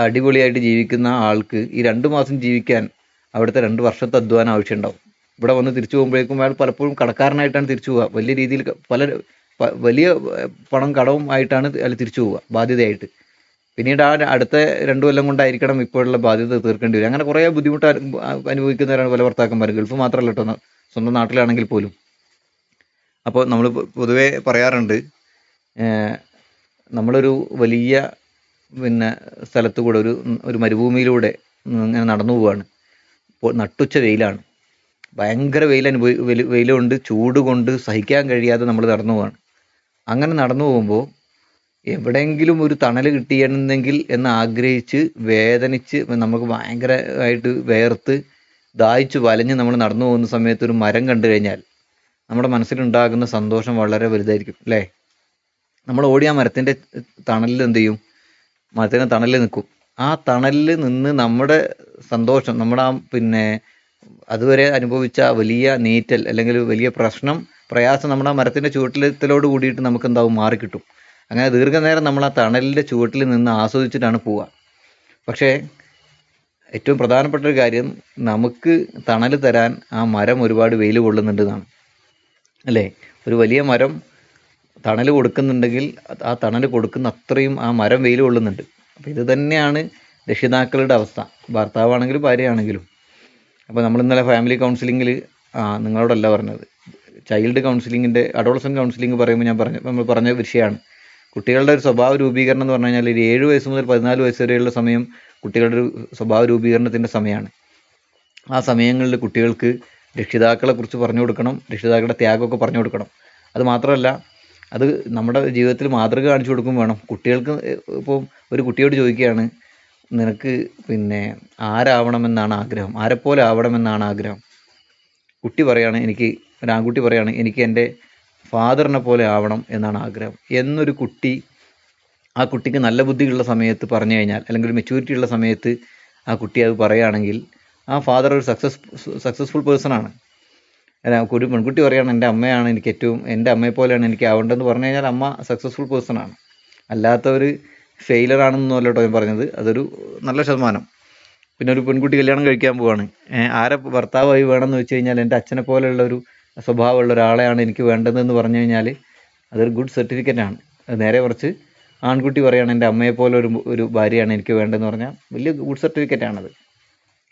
അടിപൊളിയായിട്ട് ജീവിക്കുന്ന ആൾക്ക് ഈ 2 മാസം ജീവിക്കാൻ അവിടുത്തെ 2 വർഷത്തെ അധ്വാനം ആവശ്യമുണ്ടാവും. ഇവിടെ വന്ന് തിരിച്ചു പോകുമ്പോഴേക്കും അയാൾ പലപ്പോഴും കടക്കാരനായിട്ടാണ് തിരിച്ചു പോവുക. വലിയ രീതിയിൽ വലിയ പണം കടവും ആയിട്ടാണ് അയാൾ തിരിച്ചു പോവുക, ബാധ്യതയായിട്ട്. പിന്നീട് അടുത്ത 2 കൊല്ലം കൊണ്ടായിരിക്കണം ഇപ്പോഴുള്ള ബാധ്യത തീർക്കേണ്ടി വരും. അങ്ങനെ കുറേ ബുദ്ധിമുട്ട് അനുഭവിക്കുന്നവരാണ് പല ഭർത്താക്കന്മാർ. ഗൾഫ് മാത്രമല്ല കേട്ടോ, സ്വന്തം നാട്ടിലാണെങ്കിൽ പോലും. അപ്പോൾ നമ്മൾ പൊതുവേ പറയാറുണ്ട്, നമ്മളൊരു വലിയ പിന്നെ സ്ഥലത്ത് കൂടെ ഒരു മരുഭൂമിയിലൂടെ ഇങ്ങനെ നടന്നു പോവുകയാണ്. ഇപ്പോൾ നട്ടുച്ച വെയിലാണ്, ഭയങ്കര വെയിലുകൊണ്ട്, ചൂട് കൊണ്ട് സഹിക്കാൻ കഴിയാതെ നമ്മൾ നടന്നു പോവാണ്. അങ്ങനെ നടന്നു പോകുമ്പോൾ എവിടെയെങ്കിലും ഒരു തണൽ കിട്ടിയിരുന്നെങ്കിൽ എന്ന് ആഗ്രഹിച്ച് വേദനിച്ച് നമുക്ക് ഭയങ്കരമായിട്ട് വേർത്ത് ദാഹിച്ചു വലഞ്ഞ് നമ്മൾ നടന്നു പോകുന്ന സമയത്ത് ഒരു മരം കണ്ടു കഴിഞ്ഞാൽ നമ്മുടെ മനസ്സിലുണ്ടാകുന്ന സന്തോഷം വളരെ വലുതായിരിക്കും അല്ലേ? നമ്മൾ ഓടി ആ മരത്തിൻ്റെ തണലിൽ എന്ത് ചെയ്യും? മരത്തിൻ്റെ തണലിൽ നിൽക്കും. ആ തണലിൽ നിന്ന് നമ്മുടെ സന്തോഷം, നമ്മുടെ പിന്നെ അതുവരെ അനുഭവിച്ച വലിയ നീറ്റൽ അല്ലെങ്കിൽ വലിയ പ്രയാസം നമ്മുടെ ആ മരത്തിൻ്റെ ചുവട്ടിലെത്തലോട് കൂടിയിട്ട് നമുക്ക് എന്താവും മാറിക്കിട്ടും. അങ്ങനെ ദീർഘനേരം നമ്മൾ ആ തണലിൻ്റെ ചുവട്ടിൽ നിന്ന് ആസ്വദിച്ചിട്ടാണ് പോവുക. പക്ഷേ ഏറ്റവും പ്രധാനപ്പെട്ട ഒരു കാര്യം, നമുക്ക് തണൽ തരാൻ ആ മരം ഒരുപാട് വെയിൽ കൊള്ളുന്നുണ്ടെന്നാണ് അല്ലേ? ഒരു വലിയ മരം തണൽ കൊടുക്കുന്നുണ്ടെങ്കിൽ ആ തണൽ കൊടുക്കുന്ന അത്രയും ആ മരം വെയിൽ കൊള്ളുന്നുണ്ട്. അപ്പോൾ ഇത് തന്നെയാണ് രക്ഷിതാക്കളുടെ അവസ്ഥ, ഭർത്താവാണെങ്കിലും ഭാര്യയാണെങ്കിലും. അപ്പോൾ നമ്മൾ ഇന്നലെ ഫാമിലി കൗൺസിലിങ്ങിൽ നിങ്ങളോടല്ല പറഞ്ഞത്, ചൈൽഡ് കൗൺസിലിങ്ങിൻ്റെ അഡോളസെൻ്റ് കൗൺസിലിംഗ് പറയുമ്പോൾ നമ്മൾ പറഞ്ഞ വിഷയമാണ്. കുട്ടികളുടെ ഒരു സ്വഭാവ രൂപീകരണം എന്ന് പറഞ്ഞു കഴിഞ്ഞാൽ ഒരു 7 വയസ്സ് മുതൽ 14 വയസ്സ് വരെയുള്ള സമയം കുട്ടികളുടെ ഒരു സ്വഭാവ രൂപീകരണത്തിൻ്റെ സമയമാണ്. ആ സമയങ്ങളിൽ കുട്ടികൾക്ക് രക്ഷിതാക്കളെ കുറിച്ച് പറഞ്ഞു കൊടുക്കണം, രക്ഷിതാക്കളുടെ ത്യാഗമൊക്കെ പറഞ്ഞു കൊടുക്കണം. അത് മാത്രമല്ല, അത് നമ്മുടെ ജീവിതത്തിൽ മാതൃക കാണിച്ചു കൊടുക്കും വേണം. കുട്ടികൾക്ക് ഇപ്പോൾ ഒരു കുട്ടിയോട് ചോദിക്കുകയാണ്, നിനക്ക് പിന്നെ ആരാവണമെന്നാണ് ആഗ്രഹം, ആരെപ്പോലെ ആവണമെന്നാണ് ആഗ്രഹം. കുട്ടി പറയാണ്, ഒരു ആൺകുട്ടി പറയാണ്, എനിക്ക് എൻ്റെ ഫാദറിനെ പോലെ ആവണം എന്നാണ് ആഗ്രഹം എന്നൊരു കുട്ടി ആ കുട്ടിക്ക് നല്ല ബുദ്ധിയുള്ള സമയത്ത് പറഞ്ഞു കഴിഞ്ഞാൽ, അല്ലെങ്കിൽ ഒരു മെച്യൂരിറ്റി ഉള്ള സമയത്ത് ആ കുട്ടി അത് പറയുകയാണെങ്കിൽ ആ ഫാദർ ഒരു സക്സസ്ഫുൾ പേഴ്സണാണ്. ഒരു പെൺകുട്ടി പറയുകയാണ്, എൻ്റെ അമ്മയാണ് എനിക്ക് എൻ്റെ അമ്മയെ പോലെയാണ് എനിക്ക് ആവേണ്ടതെന്ന് പറഞ്ഞു കഴിഞ്ഞാൽ അമ്മ സക്സസ്ഫുൾ പേഴ്സണാണ്. അല്ലാത്തവർ ഫെയിലർ ആണെന്നൊന്നും അല്ല കേട്ടോ ഞാൻ പറഞ്ഞത്, അതൊരു നല്ല ശതമാനം. പിന്നെ ഒരു പെൺകുട്ടി കല്യാണം കഴിക്കാൻ പോവാണ്, ആരെ ഭർത്താവായി വേണമെന്ന് വെച്ച് കഴിഞ്ഞാൽ എൻ്റെ അച്ഛനെ പോലെയുള്ള ഒരു സ്വഭാവമുള്ള ഒരാളെയാണ് എനിക്ക് വേണ്ടതെന്ന് പറഞ്ഞു കഴിഞ്ഞാൽ അതൊരു ഗുഡ് സർട്ടിഫിക്കറ്റാണ്. നേരെ മറിച്ച് ആൺകുട്ടി പറയുകയാണ്, എൻ്റെ അമ്മയെ പോലെ ഒരു ഭാര്യയാണ് എനിക്ക് വേണ്ടതെന്ന് പറഞ്ഞാൽ വലിയ ഗുഡ് സർട്ടിഫിക്കറ്റാണത്.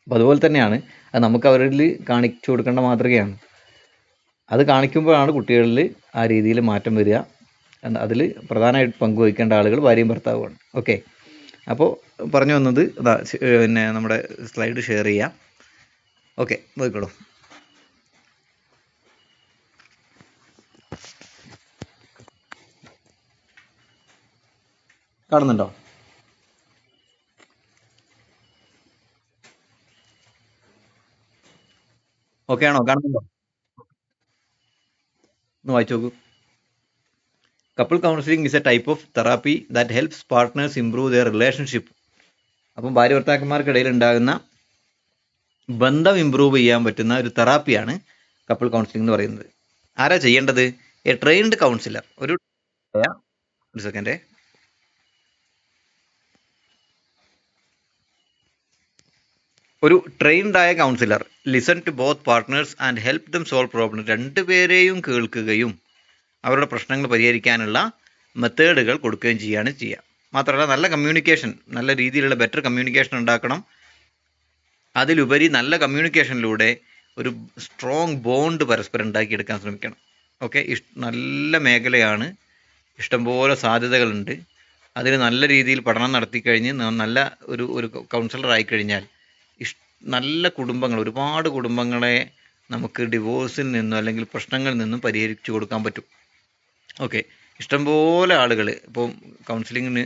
അപ്പോൾ അതുപോലെ തന്നെയാണ് അത് നമുക്ക് അവരിൽ കാണിച്ചു കൊടുക്കേണ്ട മാതൃകയാണ്. അത് കാണിക്കുമ്പോഴാണ് കുട്ടികളിൽ ആ രീതിയിൽ മാറ്റം വരിക. അതിൽ പ്രധാനമായിട്ട് പങ്കുവഹിക്കേണ്ട ആളുകൾ ഭാര്യയും ഭർത്താവുമാണ്. ഓക്കെ, അപ്പോൾ പറഞ്ഞു വന്നത് പിന്നെ നമ്മുടെ സ്ലൈഡ് ഷെയർ ചെയ്യാം. ഓക്കെ, നോക്കിക്കോളൂ. കാണുന്നുണ്ടോ? ഓക്കെ ആണോ? കാണുന്നുണ്ടോ? ഒന്ന് വായിച്ചു നോക്കൂ. Couple counselling is a type of therapy that helps partners improve their relationship. അപ്പം ഭാര്യ ഭർത്താക്കന്മാർക്കിടയിൽ ഉണ്ടാകുന്ന ബന്ധം ഇമ്പ്രൂവ് ചെയ്യാൻ പറ്റുന്ന ഒരു തെറാപ്പിയാണ് കപ്പിൾ കൗൺസിലിംഗ് എന്ന് പറയുന്നത്. ആരാ ചെയ്യേണ്ടത്? A trained counsellor. ഒരു സെക്കൻഡ്. ഒരു ട്രെയിൻഡ് ആയ counsellor listen to both partners and help them solve problem. രണ്ടുപേരെയും കേൾക്കുകയും അവരുടെ പ്രശ്നങ്ങൾ പരിഹരിക്കാനുള്ള മെത്തേഡുകൾ കൊടുക്കുകയും ചെയ്യുക. മാത്രമല്ല നല്ല കമ്മ്യൂണിക്കേഷൻ, നല്ല രീതിയിലുള്ള ബെറ്റർ കമ്മ്യൂണിക്കേഷൻ ഉണ്ടാക്കണം. അതിലുപരി നല്ല കമ്മ്യൂണിക്കേഷനിലൂടെ ഒരു സ്ട്രോങ് ബോണ്ട് പരസ്പരം ഉണ്ടാക്കിയെടുക്കാൻ ശ്രമിക്കണം. ഓക്കെ, നല്ല മേഖലയാണ്, ഇഷ്ടംപോലെ സാധ്യതകളുണ്ട്. അതിന് നല്ല രീതിയിൽ പഠനം നടത്തിക്കഴിഞ്ഞ് നല്ല ഒരു കൗൺസിലർ ആയിക്കഴിഞ്ഞാൽ നല്ല കുടുംബങ്ങൾ, ഒരുപാട് കുടുംബങ്ങളെ നമുക്ക് ഡിവോഴ്സിൽ നിന്നും അല്ലെങ്കിൽ പ്രശ്നങ്ങളിൽ നിന്നും പരിഹരിച്ചു കൊടുക്കാൻ പറ്റും. ഓക്കെ, ഇഷ്ടംപോലെ ആളുകൾ ഇപ്പോൾ കൗൺസിലിങ്ങിന്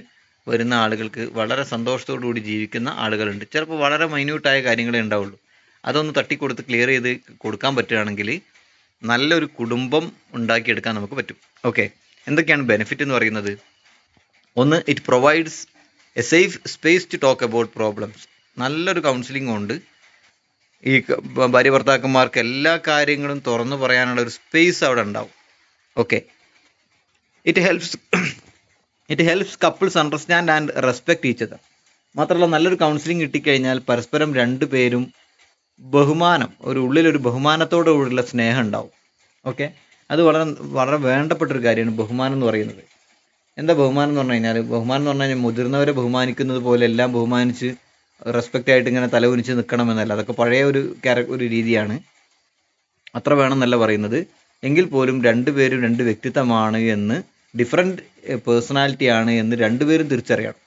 വരുന്ന ആളുകൾക്ക് വളരെ സന്തോഷത്തോടു കൂടി ജീവിക്കുന്ന ആളുകളുണ്ട്. ചിലപ്പോൾ വളരെ മൈന്യൂട്ടായ കാര്യങ്ങളേ ഉണ്ടാവുള്ളൂ. അതൊന്ന് തട്ടിക്കൊടുത്ത് ക്ലിയർ ചെയ്ത് കൊടുക്കാൻ പറ്റുകയാണെങ്കിൽ നല്ലൊരു കുടുംബം ഉണ്ടാക്കിയെടുക്കാൻ നമുക്ക് പറ്റും. ഓക്കെ, എന്തൊക്കെയാണ് ബെനിഫിറ്റ് എന്ന് പറയുന്നത്? ഒന്ന്, it provides a safe space to talk about problems. നല്ലൊരു കൗൺസിലിംഗ് കൊണ്ട് ഈ ഭാര്യ ഭർത്താക്കന്മാർക്ക് എല്ലാ കാര്യങ്ങളും തുറന്നു പറയാനുള്ള ഒരു സ്പേസ് അവിടെ ഉണ്ടാവും. Okay, it helps couples understand and respect each other. മാത്രമല്ല നല്ലൊരു കൗൺസിലിംഗ് കിട്ടിക്കഴിഞ്ഞാൽ പരസ്പരം രണ്ടുപേരും ബഹുമാനം, ഉള്ളിലൊരു ബഹുമാനത്തോടു കൂടിയുള്ള സ്നേഹം ഉണ്ടാവും. ഓക്കെ, അത് വളരെ വളരെ വേണ്ടപ്പെട്ടൊരു കാര്യമാണ് ബഹുമാനം എന്ന് പറയുന്നത്. എന്താ ബഹുമാനം എന്ന് പറഞ്ഞു കഴിഞ്ഞാൽ? ബഹുമാനം എന്ന് പറഞ്ഞു കഴിഞ്ഞാൽ മുതിർന്നവരെ ബഹുമാനിക്കുന്നത് പോലെ എല്ലാം ബഹുമാനിച്ച് റെസ്പെക്റ്റ് ആയിട്ട് ഇങ്ങനെ തലകുനിച്ച് നിൽക്കണമെന്നല്ല. അതൊക്കെ പഴയ ഒരു രീതിയാണ്, അത്ര വേണമെന്നല്ല പറയുന്നത്. എങ്കിൽ പോലും രണ്ടുപേരും രണ്ട് വ്യക്തിത്വമാണ് എന്ന്, ഡിഫറെൻറ്റ് പേഴ്സണാലിറ്റി ആണ് എന്ന് രണ്ടുപേരും തിരിച്ചറിയണം.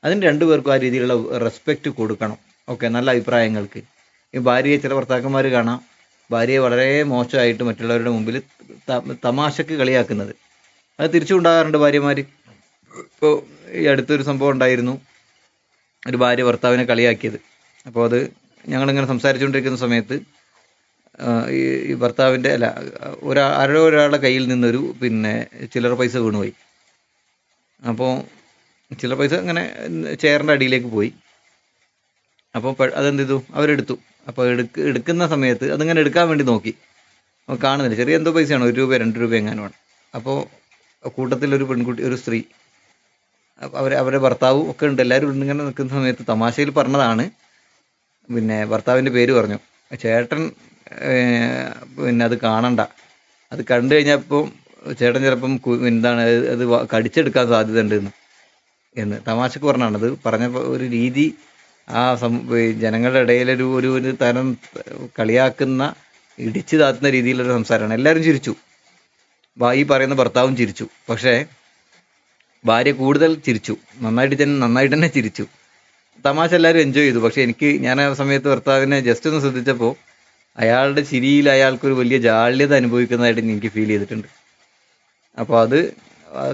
അതിന് രണ്ടുപേർക്കും ആ രീതിയിലുള്ള റെസ്പെക്റ്റ് കൊടുക്കണം. ഓക്കെ, നല്ല അഭിപ്രായങ്ങൾക്ക്. ഈ ഭാര്യയെ ചില ഭർത്താക്കന്മാർ കാണാം, ഭാര്യയെ വളരെ മോശമായിട്ട് മറ്റുള്ളവരുടെ മുമ്പിൽ തമാശക്ക് കളിയാക്കുന്നത്. അത് തിരിച്ചുണ്ടാകാറുണ്ട് ഭാര്യമാർ. ഇപ്പോൾ ഈ അടുത്തൊരു സംഭവം ഉണ്ടായിരുന്നു, ഒരു ഭാര്യ ഭർത്താവിനെ കളിയാക്കിയത്. അപ്പോൾ അത് ഞങ്ങളിങ്ങനെ സംസാരിച്ചുകൊണ്ടിരിക്കുന്ന സമയത്ത് ഈ ഭർത്താവിൻ്റെ ഒരാളുടെ കയ്യിൽ നിന്നൊരു ചില്ലറ പൈസ വീണുപോയി. അപ്പോൾ ചില്ലറ പൈസ ഇങ്ങനെ ചെയറിൻ്റെ അടിയിലേക്ക് പോയി. അപ്പോൾ അതെന്ത് ചെയ്തു, അവരെടുത്തു. അപ്പോൾ എടുക്കുന്ന സമയത്ത് അതിങ്ങനെ എടുക്കാൻ വേണ്ടി നോക്കി, കാണുന്നില്ല. ചെറിയ എന്തോ പൈസയാണ്, 1 രൂപ 2 രൂപ എങ്ങാനുമാണ്. അപ്പോൾ കൂട്ടത്തിലൊരു പെൺകുട്ടി, ഒരു സ്ത്രീ, അവരുടെ ഭർത്താവും ഒക്കെ ഉണ്ട്, എല്ലാവരും ഇങ്ങനെ നിൽക്കുന്ന സമയത്ത് തമാശയിൽ പറഞ്ഞതാണ്. ഭർത്താവിൻ്റെ പേര് പറഞ്ഞു. ചേട്ടൻ അത് കാണണ്ട, അത് കണ്ടു കഴിഞ്ഞപ്പോൾ ചേട്ടൻ ചിലപ്പം അത് കടിച്ചെടുക്കാൻ സാധ്യത ഉണ്ട് എന്ന് തമാശക്ക് പറഞ്ഞാണ്. അത് പറഞ്ഞ ഒരു രീതി ആ ജനങ്ങളുടെ ഇടയിലൊരു തരം കളിയാക്കുന്ന ഇടിച്ചു താത്തുന്ന രീതിയിലൊരു സംസാരമാണ്. എല്ലാവരും ചിരിച്ചു, ഈ പറയുന്ന ഭർത്താവും ചിരിച്ചു. പക്ഷേ ഭാര്യ കൂടുതൽ ചിരിച്ചു, നന്നായിട്ട് തന്നെ ചിരിച്ചു. തമാശ എല്ലാവരും എൻജോയ് ചെയ്തു. പക്ഷെ ഞാൻ ആ സമയത്ത് ഭർത്താവിനെ ജസ്റ്റ് ഒന്ന് ശ്രദ്ധിച്ചപ്പോൾ അയാളുടെ ചിരിയിൽ അയാൾക്കൊരു വലിയ ജാള്യത അനുഭവിക്കുന്നതായിട്ട് എനിക്ക് ഫീൽ ചെയ്തിട്ടുണ്ട്. അപ്പോൾ അത്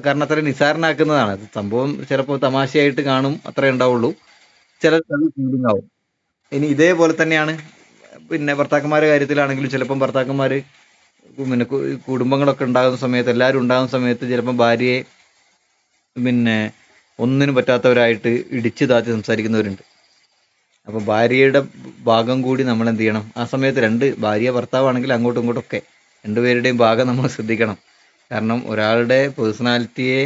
കാരണം അത്ര നിസ്സാരനാക്കുന്നതാണ്. അത് സംഭവം ചിലപ്പോൾ തമാശയായിട്ട് കാണും, അത്രേ ഉണ്ടാവുള്ളൂ. ചില ഫീലിംഗ് ആവും. ഇനി ഇതേപോലെ തന്നെയാണ് പിന്നെ ഭർത്താക്കന്മാരുടെ കാര്യത്തിലാണെങ്കിലും ചിലപ്പം ഭർത്താക്കന്മാർ പിന്നെ കുടുംബങ്ങളൊക്കെ ഉണ്ടാകുന്ന സമയത്ത്, എല്ലാവരും ഉണ്ടാകുന്ന സമയത്ത് ചിലപ്പം ഭാര്യയെ പിന്നെ ഒന്നിനും പറ്റാത്തവരായിട്ട് ഇടിച്ചു താത്തി സംസാരിക്കുന്നവരുണ്ട്. അപ്പോൾ ഭാര്യയുടെ ഭാഗം കൂടി നമ്മൾ എന്ത് ചെയ്യണം? ആ സമയത്ത് ഭാര്യ ഭർത്താവാണെങ്കിൽ അങ്ങോട്ടും ഇങ്ങോട്ടൊക്കെ രണ്ടുപേരുടെയും ഭാഗം നമ്മൾ ശ്രദ്ധിക്കണം. കാരണം ഒരാളുടെ പേഴ്സണാലിറ്റിയെ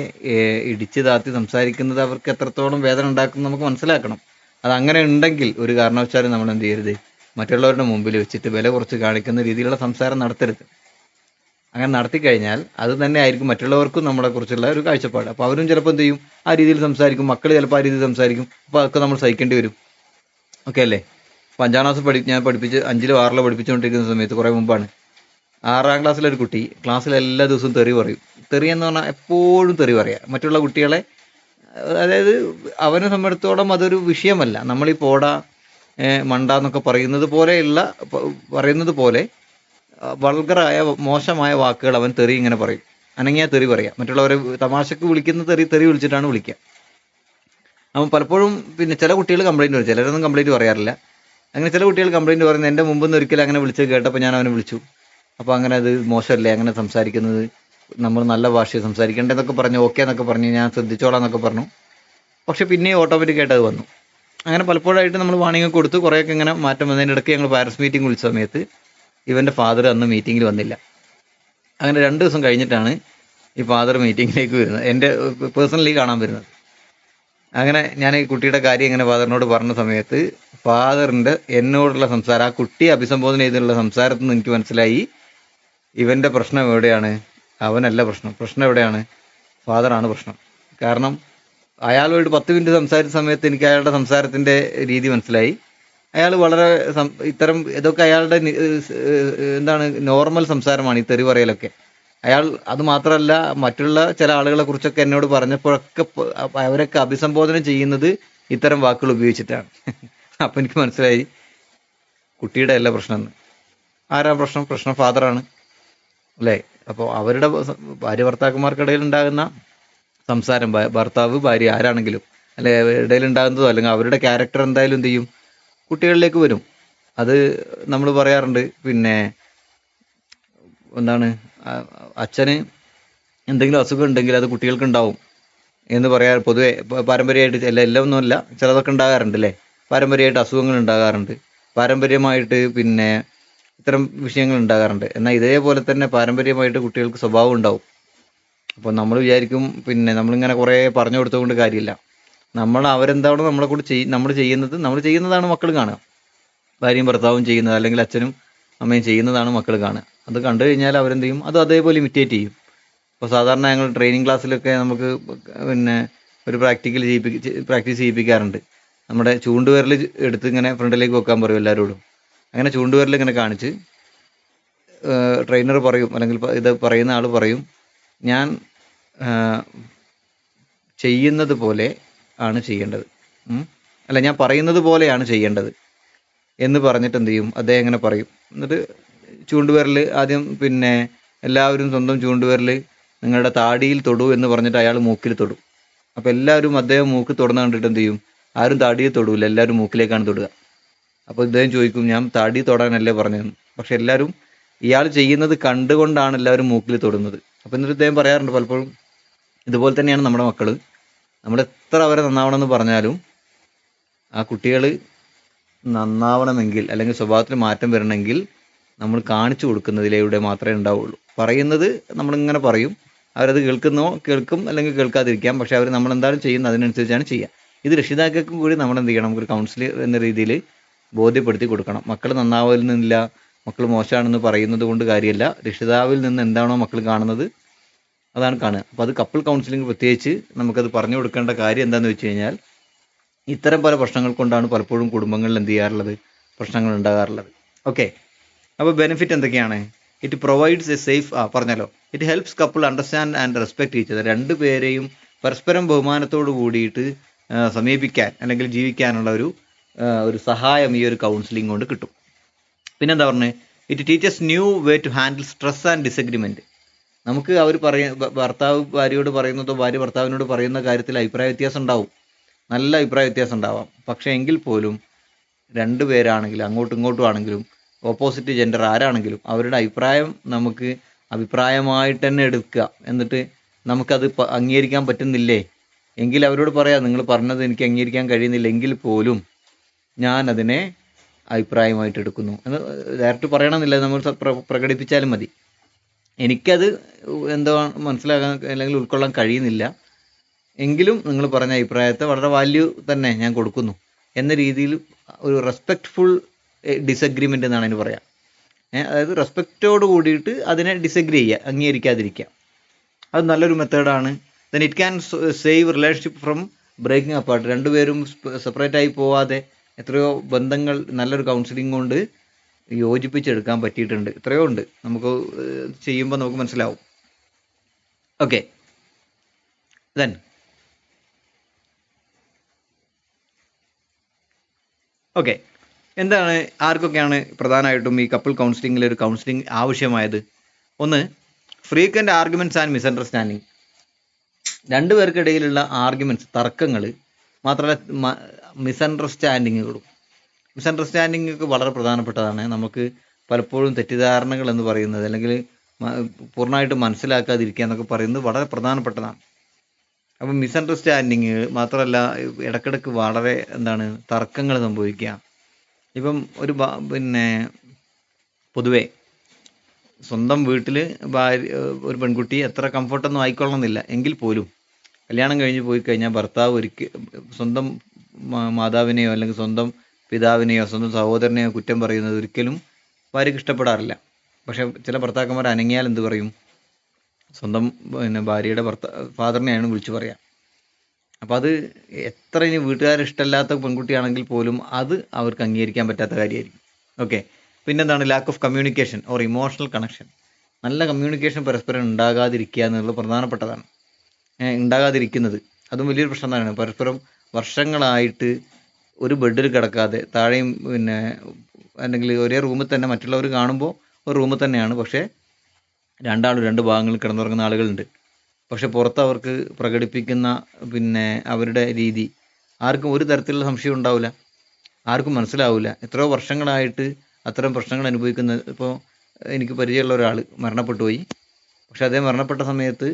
ഇടിച്ചു താത്തി സംസാരിക്കുന്നത് അവർക്ക് എത്രത്തോളം വേദന ഉണ്ടാക്കും നമുക്ക് മനസ്സിലാക്കണം. അതങ്ങനെ ഉണ്ടെങ്കിൽ ഒരു കാരണവശാലും നമ്മൾ എന്ത് ചെയ്യരുത്? മറ്റുള്ളവരുടെ മുമ്പിൽ വെച്ചിട്ട് വില കുറച്ച് കാണിക്കുന്ന രീതിയിലുള്ള സംസാരം നടത്തരുത്. അങ്ങനെ നടത്തിക്കഴിഞ്ഞാൽ അത് തന്നെ ആയിരിക്കും മറ്റുള്ളവർക്കും നമ്മളെക്കുറിച്ചുള്ള ഒരു കാഴ്ചപ്പാട്. അപ്പോൾ അവരും ചിലപ്പോൾ എന്ത് ചെയ്യും? ആ രീതിയിൽ സംസാരിക്കും. മക്കൾ ചിലപ്പോൾ ആ രീതിയിൽ സംസാരിക്കും. അപ്പോൾ അതൊക്കെ നമ്മൾ സഹിക്കേണ്ടി വരും. ഓക്കെ അല്ലേ? അപ്പോൾ 5ാം ക്ലാസ് ഞാൻ 5ലോ 6ലോ പഠിപ്പിച്ചുകൊണ്ടിരിക്കുന്ന സമയത്ത് കുറേ മുമ്പാണ്, 6ാം ക്ലാസ്സിലൊരു കുട്ടി ക്ലാസ്സിൽ എല്ലാ ദിവസവും തെറി പറയും. തെറി എന്ന് പറഞ്ഞാൽ എപ്പോഴും തെറി പറയുക മറ്റുള്ള കുട്ടികളെ. അതായത് അവനെ സംബന്ധിച്ചിടത്തോളം അതൊരു വിഷയമല്ല. നമ്മളീ പോടാ മണ്ട എന്നൊക്കെ പറയുന്നത് പോലെ വൾഗറായ മോശമായ വാക്കുകൾ അവൻ തെറി ഇങ്ങനെ പറയും. അനങ്ങിയാൽ തെറി പറയാം. മറ്റുള്ളവരെ തമാശക്ക് വിളിക്കുന്ന തെറി വിളിച്ചിട്ടാണ് വിളിക്കുക. അപ്പം പലപ്പോഴും പിന്നെ ചില കുട്ടികൾ കംപ്ലൈൻറ്റ് പറയും, ചിലരൊന്നും കംപ്ലൈൻറ്റ് പറയാറില്ല. അങ്ങനെ ചില കുട്ടികൾ കംപ്ലൈൻറ്റ് പറയുന്നത് എൻ്റെ മുമ്പൊന്നും ഒരിക്കലും അങ്ങനെ വിളിച്ച് കേട്ടപ്പോൾ ഞാൻ അവനെ വിളിച്ചു, അപ്പോൾ അങ്ങനെ അത് മോശമല്ലേ അങ്ങനെ സംസാരിക്കുന്നത്, നമ്മൾ നല്ല ഭാഷയിൽ സംസാരിക്കേണ്ടതെന്നൊക്കെ പറഞ്ഞു, ഓക്കെ എന്നൊക്കെ പറഞ്ഞ് ഞാൻ ശ്രദ്ധിച്ചോളാം എന്നൊക്കെ പറഞ്ഞു. പക്ഷെ പിന്നെയും ഓട്ടോമാറ്റിക്കായിട്ട് അത് വന്നു. അങ്ങനെ പലപ്പോഴായിട്ട് നമ്മൾ വാണിംഗ് കൊടുത്ത് കുറേയൊക്കെ ഇങ്ങനെ മാറ്റം വന്നതിൻ്റെ ഇടയ്ക്ക് ഞങ്ങൾ പാരൻസ് മീറ്റിംഗ് വിളിച്ച സമയത്ത് ഇവൻ്റെ ഫാദർ അന്ന് മീറ്റിങ്ങിൽ വന്നില്ല. അങ്ങനെ 2 ദിവസം കഴിഞ്ഞിട്ടാണ് ഈ ഫാദർ മീറ്റിങ്ങിലേക്ക് വരുന്നത്, എൻ്റെ പേഴ്സണലി കാണാൻ വരുന്നത്. അങ്ങനെ ഞാൻ ഈ കുട്ടിയുടെ കാര്യം ഇങ്ങനെ ഫാദറിനോട് പറഞ്ഞ സമയത്ത് ഫാദറിൻ്റെ എന്നോടുള്ള സംസാരം, ആ കുട്ടിയെ അഭിസംബോധന ചെയ്തിട്ടുള്ള സംസാരത്തിൽ നിന്ന് എനിക്ക് മനസ്സിലായി ഇവൻ്റെ പ്രശ്നം എവിടെയാണ്? അവനല്ല പ്രശ്നം എവിടെയാണ്? ഫാദറാണ് പ്രശ്നം. കാരണം അയാളോട് 10 മിനിറ്റ് സംസാരിച്ച സമയത്ത് എനിക്ക് അയാളുടെ സംസാരത്തിൻ്റെ രീതി മനസ്സിലായി. അയാൾ വളരെ ഇത്തരം ഇതൊക്കെ അയാളുടെ എന്താണ് നോർമൽ സംസാരമാണ് ഈ തെറി പറയലൊക്കെ. അയാൾ അത് മാത്രമല്ല, മറ്റുള്ള ചില ആളുകളെ കുറിച്ചൊക്കെ എന്നോട് പറഞ്ഞപ്പോഴൊക്കെ അവരൊക്കെ അഭിസംബോധന ചെയ്യുന്നത് ഇത്തരം വാക്കുകൾ ഉപയോഗിച്ചിട്ടാണ്. അപ്പം എനിക്ക് മനസ്സിലായി കുട്ടിയുടെ അല്ല പ്രശ്നം എന്ന്. ആരാ പ്രശ്നം ഫാദറാണ് അല്ലേ? അപ്പോൾ അവരുടെ ഭാര്യ ഭർത്താക്കന്മാർക്കിടയിൽ ഉണ്ടാകുന്ന സംസാരം, ഭർത്താവ് ഭാര്യ ആരാണെങ്കിലും അല്ലെ ഇടയിലുണ്ടാകുന്നതോ അല്ലെങ്കിൽ അവരുടെ ക്യാരക്ടർ എന്തായാലും എന്ത് ചെയ്യും? കുട്ടികളിലേക്ക് വരും. അത് നമ്മൾ പറയാറുണ്ട്. പിന്നെ എന്താണ്, അച്ഛന് എന്തെങ്കിലും അസുഖം ഉണ്ടെങ്കിൽ അത് കുട്ടികൾക്ക് ഉണ്ടാവും എന്ന് പറയാറ് പൊതുവെ പാരമ്പര്യമായിട്ട്. എല്ലാം ഒന്നുമല്ല, ചിലതൊക്കെ ഉണ്ടാകാറുണ്ട് അല്ലേ? പാരമ്പര്യമായിട്ട് അസുഖങ്ങൾ ഉണ്ടാകാറുണ്ട്, പാരമ്പര്യമായിട്ട് പിന്നെ ഇത്തരം വിഷയങ്ങൾ ഉണ്ടാകാറുണ്ട്. എന്നാൽ ഇതേപോലെ തന്നെ പാരമ്പര്യമായിട്ട് കുട്ടികൾക്ക് സ്വഭാവം ഉണ്ടാവും. അപ്പോൾ നമ്മൾ വിചാരിക്കും പിന്നെ നമ്മളിങ്ങനെ കുറേ പറഞ്ഞു കൊടുത്തുകൊണ്ട് കാര്യമില്ല. അവരെന്താണോ നമ്മളെ കൂടെ നമ്മൾ ചെയ്യുന്നതാണ് മക്കൾ കാണുക. ഭാര്യയും ഭർത്താവും ചെയ്യുന്നത് അല്ലെങ്കിൽ അച്ഛനും അമ്മയും ചെയ്യുന്നതാണ് മക്കൾ കാണുക. അത് കണ്ടു കഴിഞ്ഞാൽ അവരെന്ത് ചെയ്യും? അത് അതേപോലെ ഇമിറ്റേറ്റ് ചെയ്യും. അപ്പോൾ സാധാരണ ഞങ്ങൾ ട്രെയിനിങ് ക്ലാസ്സിലൊക്കെ നമുക്ക് പിന്നെ ഒരു പ്രാക്ടീസ് ചെയ്യിപ്പിക്കാറുണ്ട്. നമ്മുടെ ചൂണ്ടുവിരൽ എടുത്ത് ഇങ്ങനെ ഫ്രണ്ടിലേക്ക് വെക്കാൻ പറയും എല്ലാവരോടും. അങ്ങനെ ചൂണ്ടുവിരൽ ഇങ്ങനെ കാണിച്ച് ട്രെയിനർ പറയും, അല്ലെങ്കിൽ ഇത് പറയുന്ന ആൾ പറയും, ഞാൻ ചെയ്യുന്നത് പോലെ ആണ് ചെയ്യേണ്ടത്, അല്ല ഞാൻ പറയുന്നത് പോലെയാണ് ചെയ്യേണ്ടത് എന്ന് പറഞ്ഞിട്ട് എന്ത് ചെയ്യും? അദ്ദേഹം എങ്ങനെ പറയും. എന്നിട്ട് ചൂണ്ടുവിരൽ ആദ്യം പിന്നെ എല്ലാവരും സ്വന്തം ചൂണ്ടുവിരൽ നിങ്ങളുടെ താടിയിൽ തൊടൂ എന്ന് പറഞ്ഞിട്ട് അയാൾ മൂക്കിൽ തൊടും. അപ്പോൾ എല്ലാവരും അദ്ദേഹം മൂക്ക് തൊടുന്ന കണ്ടിട്ട് എന്ത് ചെയ്യും? ആരും താടിയിൽ തൊടൂല, എല്ലാവരും മൂക്കിലേക്കാണ് തൊടുക. അപ്പോൾ ഇദ്ദേഹം ചോദിക്കും, ഞാൻ താടി തൊടാനല്ലേ പറഞ്ഞതെന്ന്. പക്ഷെ എല്ലാവരും ഇയാൾ ചെയ്യുന്നത് കണ്ടുകൊണ്ടാണ് എല്ലാവരും മൂക്കിൽ തൊടുന്നത്. അപ്പോൾ എന്നിട്ട് ഇദ്ദേഹം പറയാറുണ്ട് പലപ്പോഴും, ഇതുപോലെ തന്നെയാണ് നമ്മുടെ മക്കൾ. നമ്മൾ എത്ര അവരെ നന്നാവണമെന്ന് പറഞ്ഞാലും ആ കുട്ടികൾ നന്നാവണമെങ്കിൽ അല്ലെങ്കിൽ സ്വഭാവത്തിൽ മാറ്റം വരണമെങ്കിൽ നമ്മൾ കാണിച്ചു കൊടുക്കുന്നതിലൂടെ മാത്രമേ ഉണ്ടാവുള്ളൂ. പറയുന്നത് നമ്മളിങ്ങനെ പറയും, അവരത് കേൾക്കും അല്ലെങ്കിൽ കേൾക്കാതിരിക്കാം. പക്ഷെ അവർ നമ്മളെന്തായാലും ചെയ്യുന്നത് അതിനനുസരിച്ചാണ് ചെയ്യുക. ഇത് രക്ഷിതാക്കൾക്കും കൂടി നമ്മൾ എന്ത് ചെയ്യണം? ഒരു കൗൺസിലർ എന്ന രീതിയിൽ ബോധ്യപ്പെടുത്തി കൊടുക്കണം. മക്കൾ നന്നാവുന്നില്ല, മക്കൾ മോശമാണെന്ന് പറയുന്നത് കൊണ്ട് കാര്യമല്ല. രക്ഷിതാവിൽ നിന്ന് എന്താണോ മക്കൾ കാണുന്നത് അതാണ് കാണുക. അപ്പോൾ അത് കപ്പിൾ കൗൺസിലിംഗ് പ്രത്യേകിച്ച് നമുക്കത് പറഞ്ഞു കൊടുക്കേണ്ട കാര്യം എന്താണെന്ന് വെച്ച് കഴിഞ്ഞാൽ, ഇത്തരം പല പ്രശ്നങ്ങൾ കൊണ്ടാണ് പലപ്പോഴും കുടുംബങ്ങളിൽ എന്ത് ചെയ്യാറുള്ളത്? പ്രശ്നങ്ങൾ ഉണ്ടാകാറുള്ളത്. ഓക്കെ, അപ്പോൾ ബെനിഫിറ്റ് എന്തൊക്കെയാണ്? ഇറ്റ് പ്രൊവൈഡ്സ് എ സേഫ് പറഞ്ഞല്ലോ, it helps couple understand and respect each other. രണ്ടുപേരെയും പരസ്പരം ബഹുമാനത്തോട് കൂടിയിട്ട് സമീപിക്കാൻ അല്ലെങ്കിൽ ജീവിക്കാനുള്ള ഒരു സഹായം ഈ ഒരു കൗൺസിലിംഗ് കൊണ്ട് കിട്ടും. പിന്നെന്താ പറഞ്ഞത്? It teaches new way to handle stress and disagreement. നമുക്ക് അവർ ഭർത്താവ് ഭാര്യയോട് പറയുന്നതോ ഭാര്യ ഭർത്താവിനോട് പറയുന്ന കാര്യത്തിൽ അഭിപ്രായ വ്യത്യാസം ഉണ്ടാവും, നല്ല അഭിപ്രായ വ്യത്യാസം ഉണ്ടാവാം. പക്ഷേ എങ്കിൽ പോലും രണ്ടുപേരാണെങ്കിലും അങ്ങോട്ടും ഇങ്ങോട്ടും ആണെങ്കിലും ഓപ്പോസിറ്റ് ജെൻഡർ ആരാണെങ്കിലും അവരുടെ അഭിപ്രായം നമുക്ക് അഭിപ്രായമായിട്ട് തന്നെ എടുക്കുക. എന്നിട്ട് നമുക്കത് അംഗീകരിക്കാൻ പറ്റുന്നില്ലേ എങ്കിൽ അവരോട് പറയാം, നിങ്ങൾ പറഞ്ഞത് എനിക്ക് അംഗീകരിക്കാൻ കഴിയുന്നില്ല എങ്കിൽ പോലും ഞാൻ അതിനെ അഭിപ്രായമായിട്ട് എടുക്കുന്നു എന്ന് ഡയറക്റ്റ് പറയണമെന്നില്ല, നമ്മൾ പ്രകടിപ്പിച്ചാലും മതി. എനിക്കത് എന്തോ മനസ്സിലാക്കാൻ അല്ലെങ്കിൽ ഉൾക്കൊള്ളാൻ കഴിയുന്നില്ല എങ്കിലും നിങ്ങൾ പറഞ്ഞ അഭിപ്രായത്തെ വളരെ വാല്യൂ തന്നെ ഞാൻ കൊടുക്കുന്നു എന്ന രീതിയിൽ ഒരു റെസ്പെക്റ്റ്ഫുൾ ഡിസഗ്രിമെൻ്റ് എന്നാണ് അതിന് പറയാം. അതായത് റെസ്പെക്റ്റോട് കൂടിയിട്ട് അതിനെ ഡിസഗ്രി ചെയ്യുക, അംഗീകരിക്കാതിരിക്കുക. അത് നല്ലൊരു മെത്തേഡാണ്. Then it can save relationship from breaking apart. രണ്ടുപേരും സെപ്പറേറ്റ് ആയി പോവാതെ എത്രയോ ബന്ധങ്ങൾ നല്ലൊരു കൗൺസിലിംഗ് കൊണ്ട് യോജിപ്പിച്ചെടുക്കാൻ പറ്റിയിട്ടുണ്ട്. എത്രയോ ഉണ്ട്, നമുക്ക് ചെയ്യുമ്പോൾ നമുക്ക് മനസ്സിലാവും. ഓക്കെ, ദെൻ ഓക്കെ, എന്താണ് ആർക്കൊക്കെയാണ് പ്രധാനമായിട്ടും ഈ കപ്പിൾ കൗൺസിലിംഗിൽ ഒരു കൗൺസിലിംഗ് ആവശ്യമായത്? ഒന്ന്, ഫ്രീക്വൻ്റ് ആർഗ്യുമെൻറ്റ്സ് ആൻഡ് മിസ്അണ്ടർസ്റ്റാൻഡിങ്. രണ്ടുപേർക്കിടയിലുള്ള ആർഗ്യുമെൻറ്റ്സ്, തർക്കങ്ങൾ, മാത്രമല്ല മിസ്അണ്ടർസ്റ്റാൻഡിങ്ങുകളും. മിസ്അണ്ടർസ്റ്റാൻഡിങ്ങൊക്കെ വളരെ പ്രധാനപ്പെട്ടതാണ്. നമുക്ക് പലപ്പോഴും തെറ്റിദ്ധാരണകൾ എന്ന് പറയുന്നത് അല്ലെങ്കിൽ പൂർണ്ണമായിട്ട് മനസ്സിലാക്കാതിരിക്കുക എന്നൊക്കെ പറയുന്നത് വളരെ പ്രധാനപ്പെട്ടതാണ്. അപ്പം മിസ്അണ്ടർസ്റ്റാൻഡിങ് മാത്രമല്ല, ഇടക്കിടക്ക് വളരെ തർക്കങ്ങൾ സംഭവിക്കുക. ഇപ്പം പിന്നെ പൊതുവേ സ്വന്തം വീട്ടിൽ ഒരു പെൺകുട്ടി എത്ര കംഫർട്ടൊന്നും ആയിക്കൊള്ളണമെന്നില്ല എങ്കിൽ പോലും കല്യാണം കഴിഞ്ഞ് പോയി കഴിഞ്ഞാൽ ഭർത്താവ് സ്വന്തം മാതാവിനെയോ അല്ലെങ്കിൽ സ്വന്തം പിതാവിനെയോ സ്വന്തം സഹോദരനെയോ കുറ്റം പറയുന്നത് ഒരിക്കലും ഭാര്യയ്ക്ക് ഇഷ്ടപ്പെടാറില്ല. പക്ഷെ ചില ഭർത്താക്കന്മാർ അനങ്ങിയാൽ എന്ത് പറയും? സ്വന്തം ഭാര്യയുടെ ഫാദറിനെയാണ് വിളിച്ചു പറയുക. അപ്പോൾ അത് എത്ര ഇനി വീട്ടുകാർ ഇഷ്ടമല്ലാത്ത പെൺകുട്ടിയാണെങ്കിൽ പോലും അത് അവർക്ക് അംഗീകരിക്കാൻ പറ്റാത്ത കാര്യമായിരിക്കും. ഓക്കെ, പിന്നെന്താണ്? Lack of communication or emotional connection. നല്ല കമ്മ്യൂണിക്കേഷൻ പരസ്പരം ഉണ്ടാകാതിരിക്കുക എന്നുള്ളത് പ്രധാനപ്പെട്ടതാണ്. ഉണ്ടാകാതിരിക്കുന്നത് അതും വലിയൊരു പ്രശ്നം തന്നെയാണ്. പരസ്പരം വർഷങ്ങളായിട്ട് ഒരു ബെഡിൽ കിടക്കാതെ താഴെയും അല്ലെങ്കിൽ ഒരേ റൂമിൽ തന്നെ, മറ്റുള്ളവർ കാണുമ്പോൾ ഒരു റൂമിൽ തന്നെയാണ്, പക്ഷേ രണ്ടാളും രണ്ട് ഭാഗങ്ങളിൽ കിടന്നുറങ്ങുന്ന ആളുകളുണ്ട്. പക്ഷെ പുറത്ത് അവർക്ക് പ്രകടിപ്പിക്കുന്ന അവരുടെ രീതി ആർക്കും ഒരു തരത്തിലുള്ള സംശയം ഉണ്ടാവില്ല, ആർക്കും മനസ്സിലാവില്ല. എത്രയോ വർഷങ്ങളായിട്ട് അത്തരം പ്രശ്നങ്ങൾ അനുഭവിക്കുന്ന, ഇപ്പോൾ എനിക്ക് പരിചയമുള്ള ഒരാൾ മരണപ്പെട്ടു പോയി. പക്ഷെ അദ്ദേഹം മരണപ്പെട്ട സമയത്ത്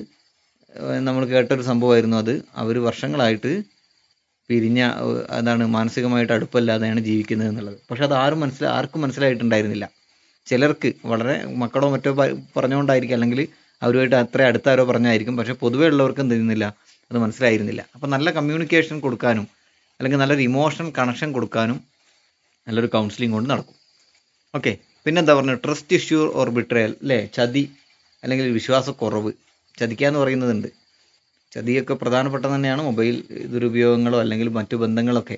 നമ്മൾ കേട്ടൊരു സംഭവമായിരുന്നു അത്. അവർ വർഷങ്ങളായിട്ട് പിരിഞ്ഞ, മാനസികമായിട്ട് അടുപ്പമില്ലാതെയാണ് ജീവിക്കുന്നത് എന്നുള്ളത്. പക്ഷെ അത് ആർക്കും മനസ്സിലായിട്ടുണ്ടായിരുന്നില്ല. ചിലർക്ക് വളരെ മക്കളോ മറ്റോ പറഞ്ഞുകൊണ്ടായിരിക്കും, അല്ലെങ്കിൽ അവരുമായിട്ട് അത്ര അടുത്താരോ പറഞ്ഞായിരിക്കും. പക്ഷെ പൊതുവേ ഉള്ളവർക്ക് എന്ത് ചെയ്യുന്നില്ല, അത് മനസ്സിലായിരുന്നില്ല. അപ്പം നല്ല കമ്മ്യൂണിക്കേഷൻ കൊടുക്കാനും അല്ലെങ്കിൽ നല്ലൊരു ഇമോഷണൽ കണക്ഷൻ കൊടുക്കാനും നല്ലൊരു കൗൺസിലിംഗ് കൊണ്ട് നടക്കും. ഓക്കെ, പിന്നെന്താ പറഞ്ഞത്? ട്രസ്റ്റ് ഇഷ്യൂ ഓർ ബിട്രയൽ, അല്ലേ? ചതി അല്ലെങ്കിൽ വിശ്വാസക്കുറവ്. ചതിക്കുക എന്ന് പറയുന്നതുണ്ട്. ചതിയൊക്കെ പ്രധാനപ്പെട്ടത് തന്നെയാണ്, മൊബൈൽ ദുരുപയോഗങ്ങളോ അല്ലെങ്കിൽ മറ്റു ബന്ധങ്ങളൊക്കെ.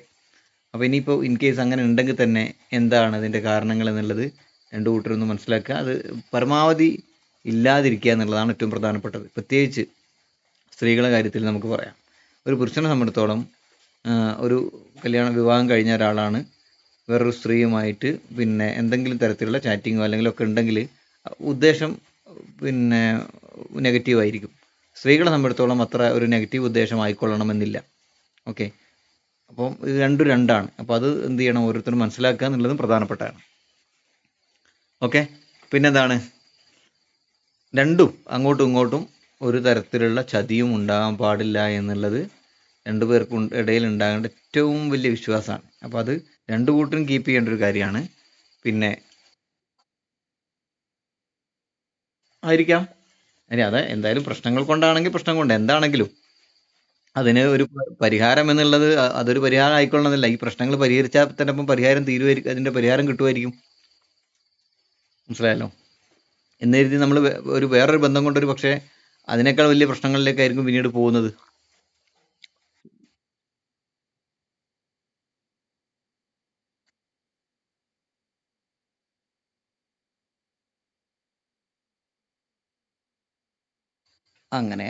അപ്പോൾ ഇനിയിപ്പോൾ ഇൻ കേസ് അങ്ങനെ ഉണ്ടെങ്കിൽ തന്നെ എന്താണ് അതിൻ്റെ കാരണങ്ങൾ എന്നുള്ളത് രണ്ടു കൂട്ടരൊന്ന് മനസ്സിലാക്കുക. അത് പരമാവധി ഇല്ലാതിരിക്കുക എന്നുള്ളതാണ് ഏറ്റവും പ്രധാനപ്പെട്ടത്. പ്രത്യേകിച്ച് സ്ത്രീകളുടെ കാര്യത്തിൽ നമുക്ക് പറയാം. ഒരു പുരുഷനെ സംബന്ധിച്ചിടത്തോളം ഒരു വിവാഹം കഴിഞ്ഞ ഒരാളാണ് വേറൊരു സ്ത്രീയുമായിട്ട് എന്തെങ്കിലും തരത്തിലുള്ള ചാറ്റിങ്ങോ അല്ലെങ്കിൽ ഒക്കെ ഉണ്ടെങ്കിൽ ഉദ്ദേശം നെഗറ്റീവായിരിക്കും. സ്ത്രീകളെ സംബന്ധിച്ചിടത്തോളം അത്ര ഒരു നെഗറ്റീവ് ഉദ്ദേശം ആയിക്കൊള്ളണമെന്നില്ല. ഓക്കെ, അപ്പം ഇത് രണ്ടാണ്. അപ്പോൾ അത് എന്ത് ചെയ്യണം, ഓരോരുത്തരും മനസ്സിലാക്കുക എന്നുള്ളതും പ്രധാനപ്പെട്ടതാണ്. ഓക്കെ, പിന്നെന്താണ്? രണ്ടും അങ്ങോട്ടും ഇങ്ങോട്ടും ഒരു തരത്തിലുള്ള ചതിയും ഉണ്ടാകാൻ പാടില്ല എന്നുള്ളത് രണ്ടുപേർക്കും ഇടയിൽ ഉണ്ടാകേണ്ട ഏറ്റവും വലിയ വിശ്വാസമാണ്. അപ്പോൾ അത് രണ്ടു കൂട്ടരും കീപ്പ് ചെയ്യേണ്ട ഒരു കാര്യമാണ്. ആയിരിക്കാം. അതെ, എന്തായാലും പ്രശ്നങ്ങൾ കൊണ്ടാണെങ്കിൽ പ്രശ്നം കൊണ്ട് എന്താണെങ്കിലും അതിന് ഒരു പരിഹാരം എന്നുള്ളത് അതൊരു പരിഹാരം ആയിക്കൊള്ളണമെന്നില്ല. ഈ പ്രശ്നങ്ങൾ പരിഹരിച്ചാൽ തന്നെ ഇപ്പം പരിഹാരം തീരുമായിരിക്കും, അതിൻ്റെ പരിഹാരം കിട്ടുമായിരിക്കും. മനസ്സിലായല്ലോ? എന്ന് കരുതി നമ്മൾ വേറൊരു ബന്ധം കൊണ്ടൊരു പക്ഷേ അതിനേക്കാൾ വലിയ പ്രശ്നങ്ങളിലേക്കായിരിക്കും പിന്നീട് പോകുന്നത്. അങ്ങനെ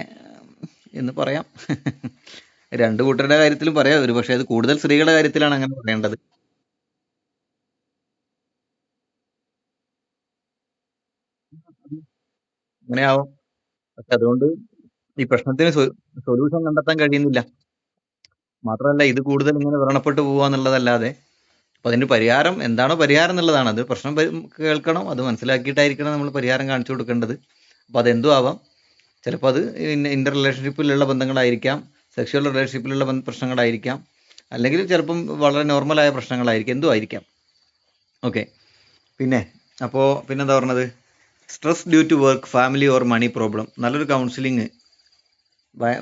എന്ന് പറയാം. രണ്ട് കൂട്ടരുടെ കാര്യത്തിലും പറയാം. ഒരു പക്ഷേ അത് കൂടുതൽ സ്ത്രീകളുടെ കാര്യത്തിലാണ് അങ്ങനെ പറയേണ്ടത്. അങ്ങനെയാവും. പക്ഷെ അതുകൊണ്ട് ഈ പ്രശ്നത്തിന് സൊല്യൂഷൻ കണ്ടെത്താൻ കഴിയുന്നില്ല. മാത്രമല്ല ഇത് കൂടുതൽ ഇങ്ങനെ വ്രണപ്പെട്ടു പോവാന്നുള്ളതല്ലാതെ അപ്പൊ അതിന് പരിഹാരം എന്താണോ പരിഹാരം എന്നുള്ളതാണ്. അത് പ്രശ്നം കേൾക്കണം, അത് മനസ്സിലാക്കിയിട്ടായിരിക്കണം നമ്മൾ പരിഹാരം കാണിച്ചു കൊടുക്കേണ്ടത്. അപ്പൊ അതെന്തും ആവാം. ചിലപ്പോൾ അത് ഇന്റർ റിലേഷൻഷിപ്പിലുള്ള ബന്ധങ്ങളായിരിക്കാം, സെക്ഷൽ റിലേഷൻഷിപ്പിലുള്ള പ്രശ്നങ്ങളായിരിക്കാം, അല്ലെങ്കിൽ ചിലപ്പം വളരെ നോർമലായ പ്രശ്നങ്ങളായിരിക്കും, എന്തും ആയിരിക്കാം. ഓക്കെ. പിന്നെ അപ്പോൾ പിന്നെന്താ പറഞ്ഞത്, stress due to work, family or money problem. നല്ലൊരു കൗൺസിലിംഗ്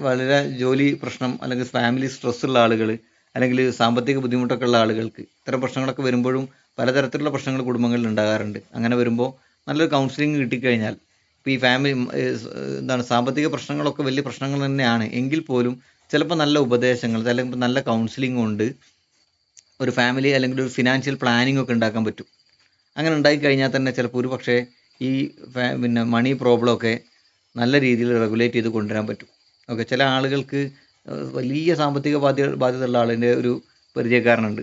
വളരെ ജോലി പ്രശ്നം അല്ലെങ്കിൽ ഫാമിലി സ്ട്രെസ് ഉള്ള ആളുകൾ അല്ലെങ്കിൽ സാമ്പത്തിക ബുദ്ധിമുട്ടൊക്കെ ഉള്ള ആളുകൾക്ക് ഇത്തരം പ്രശ്നങ്ങളൊക്കെ വരുമ്പോഴും പലതരത്തിലുള്ള പ്രശ്നങ്ങൾ കുടുംബങ്ങളിൽ ഉണ്ടാകാറുണ്ട്. അങ്ങനെ വരുമ്പോൾ നല്ലൊരു കൗൺസിലിംഗ് കിട്ടിക്കഴിഞ്ഞാൽ ഇപ്പോൾ ഈ ഫാമിലി എന്താണ് സാമ്പത്തിക പ്രശ്നങ്ങളൊക്കെ വലിയ പ്രശ്നങ്ങൾ തന്നെയാണ് എങ്കിൽ പോലും ചിലപ്പോൾ നല്ല ഉപദേശങ്ങൾ അല്ലെങ്കിൽ നല്ല കൗൺസിലിംഗ് കൊണ്ട് ഒരു ഫാമിലി അല്ലെങ്കിൽ ഒരു ഫിനാൻഷ്യൽ പ്ലാനിംഗ് ഒക്കെ ഉണ്ടാക്കാൻ പറ്റും. അങ്ങനെ ഉണ്ടായി കഴിഞ്ഞാൽ തന്നെ ചിലപ്പോൾ ഒരു പക്ഷേ ഈ പിന്നെ മണി പ്രോബ്ലം ഒക്കെ നല്ല രീതിയിൽ റെഗുലേറ്റ് ചെയ്ത് കൊണ്ടുവരാൻ പറ്റും. ഓക്കെ. ചില ആളുകൾക്ക് വലിയ സാമ്പത്തിക ബാധ്യതയുള്ള ആളിൻ്റെ ഒരു പരിചയക്കാരനുണ്ട്.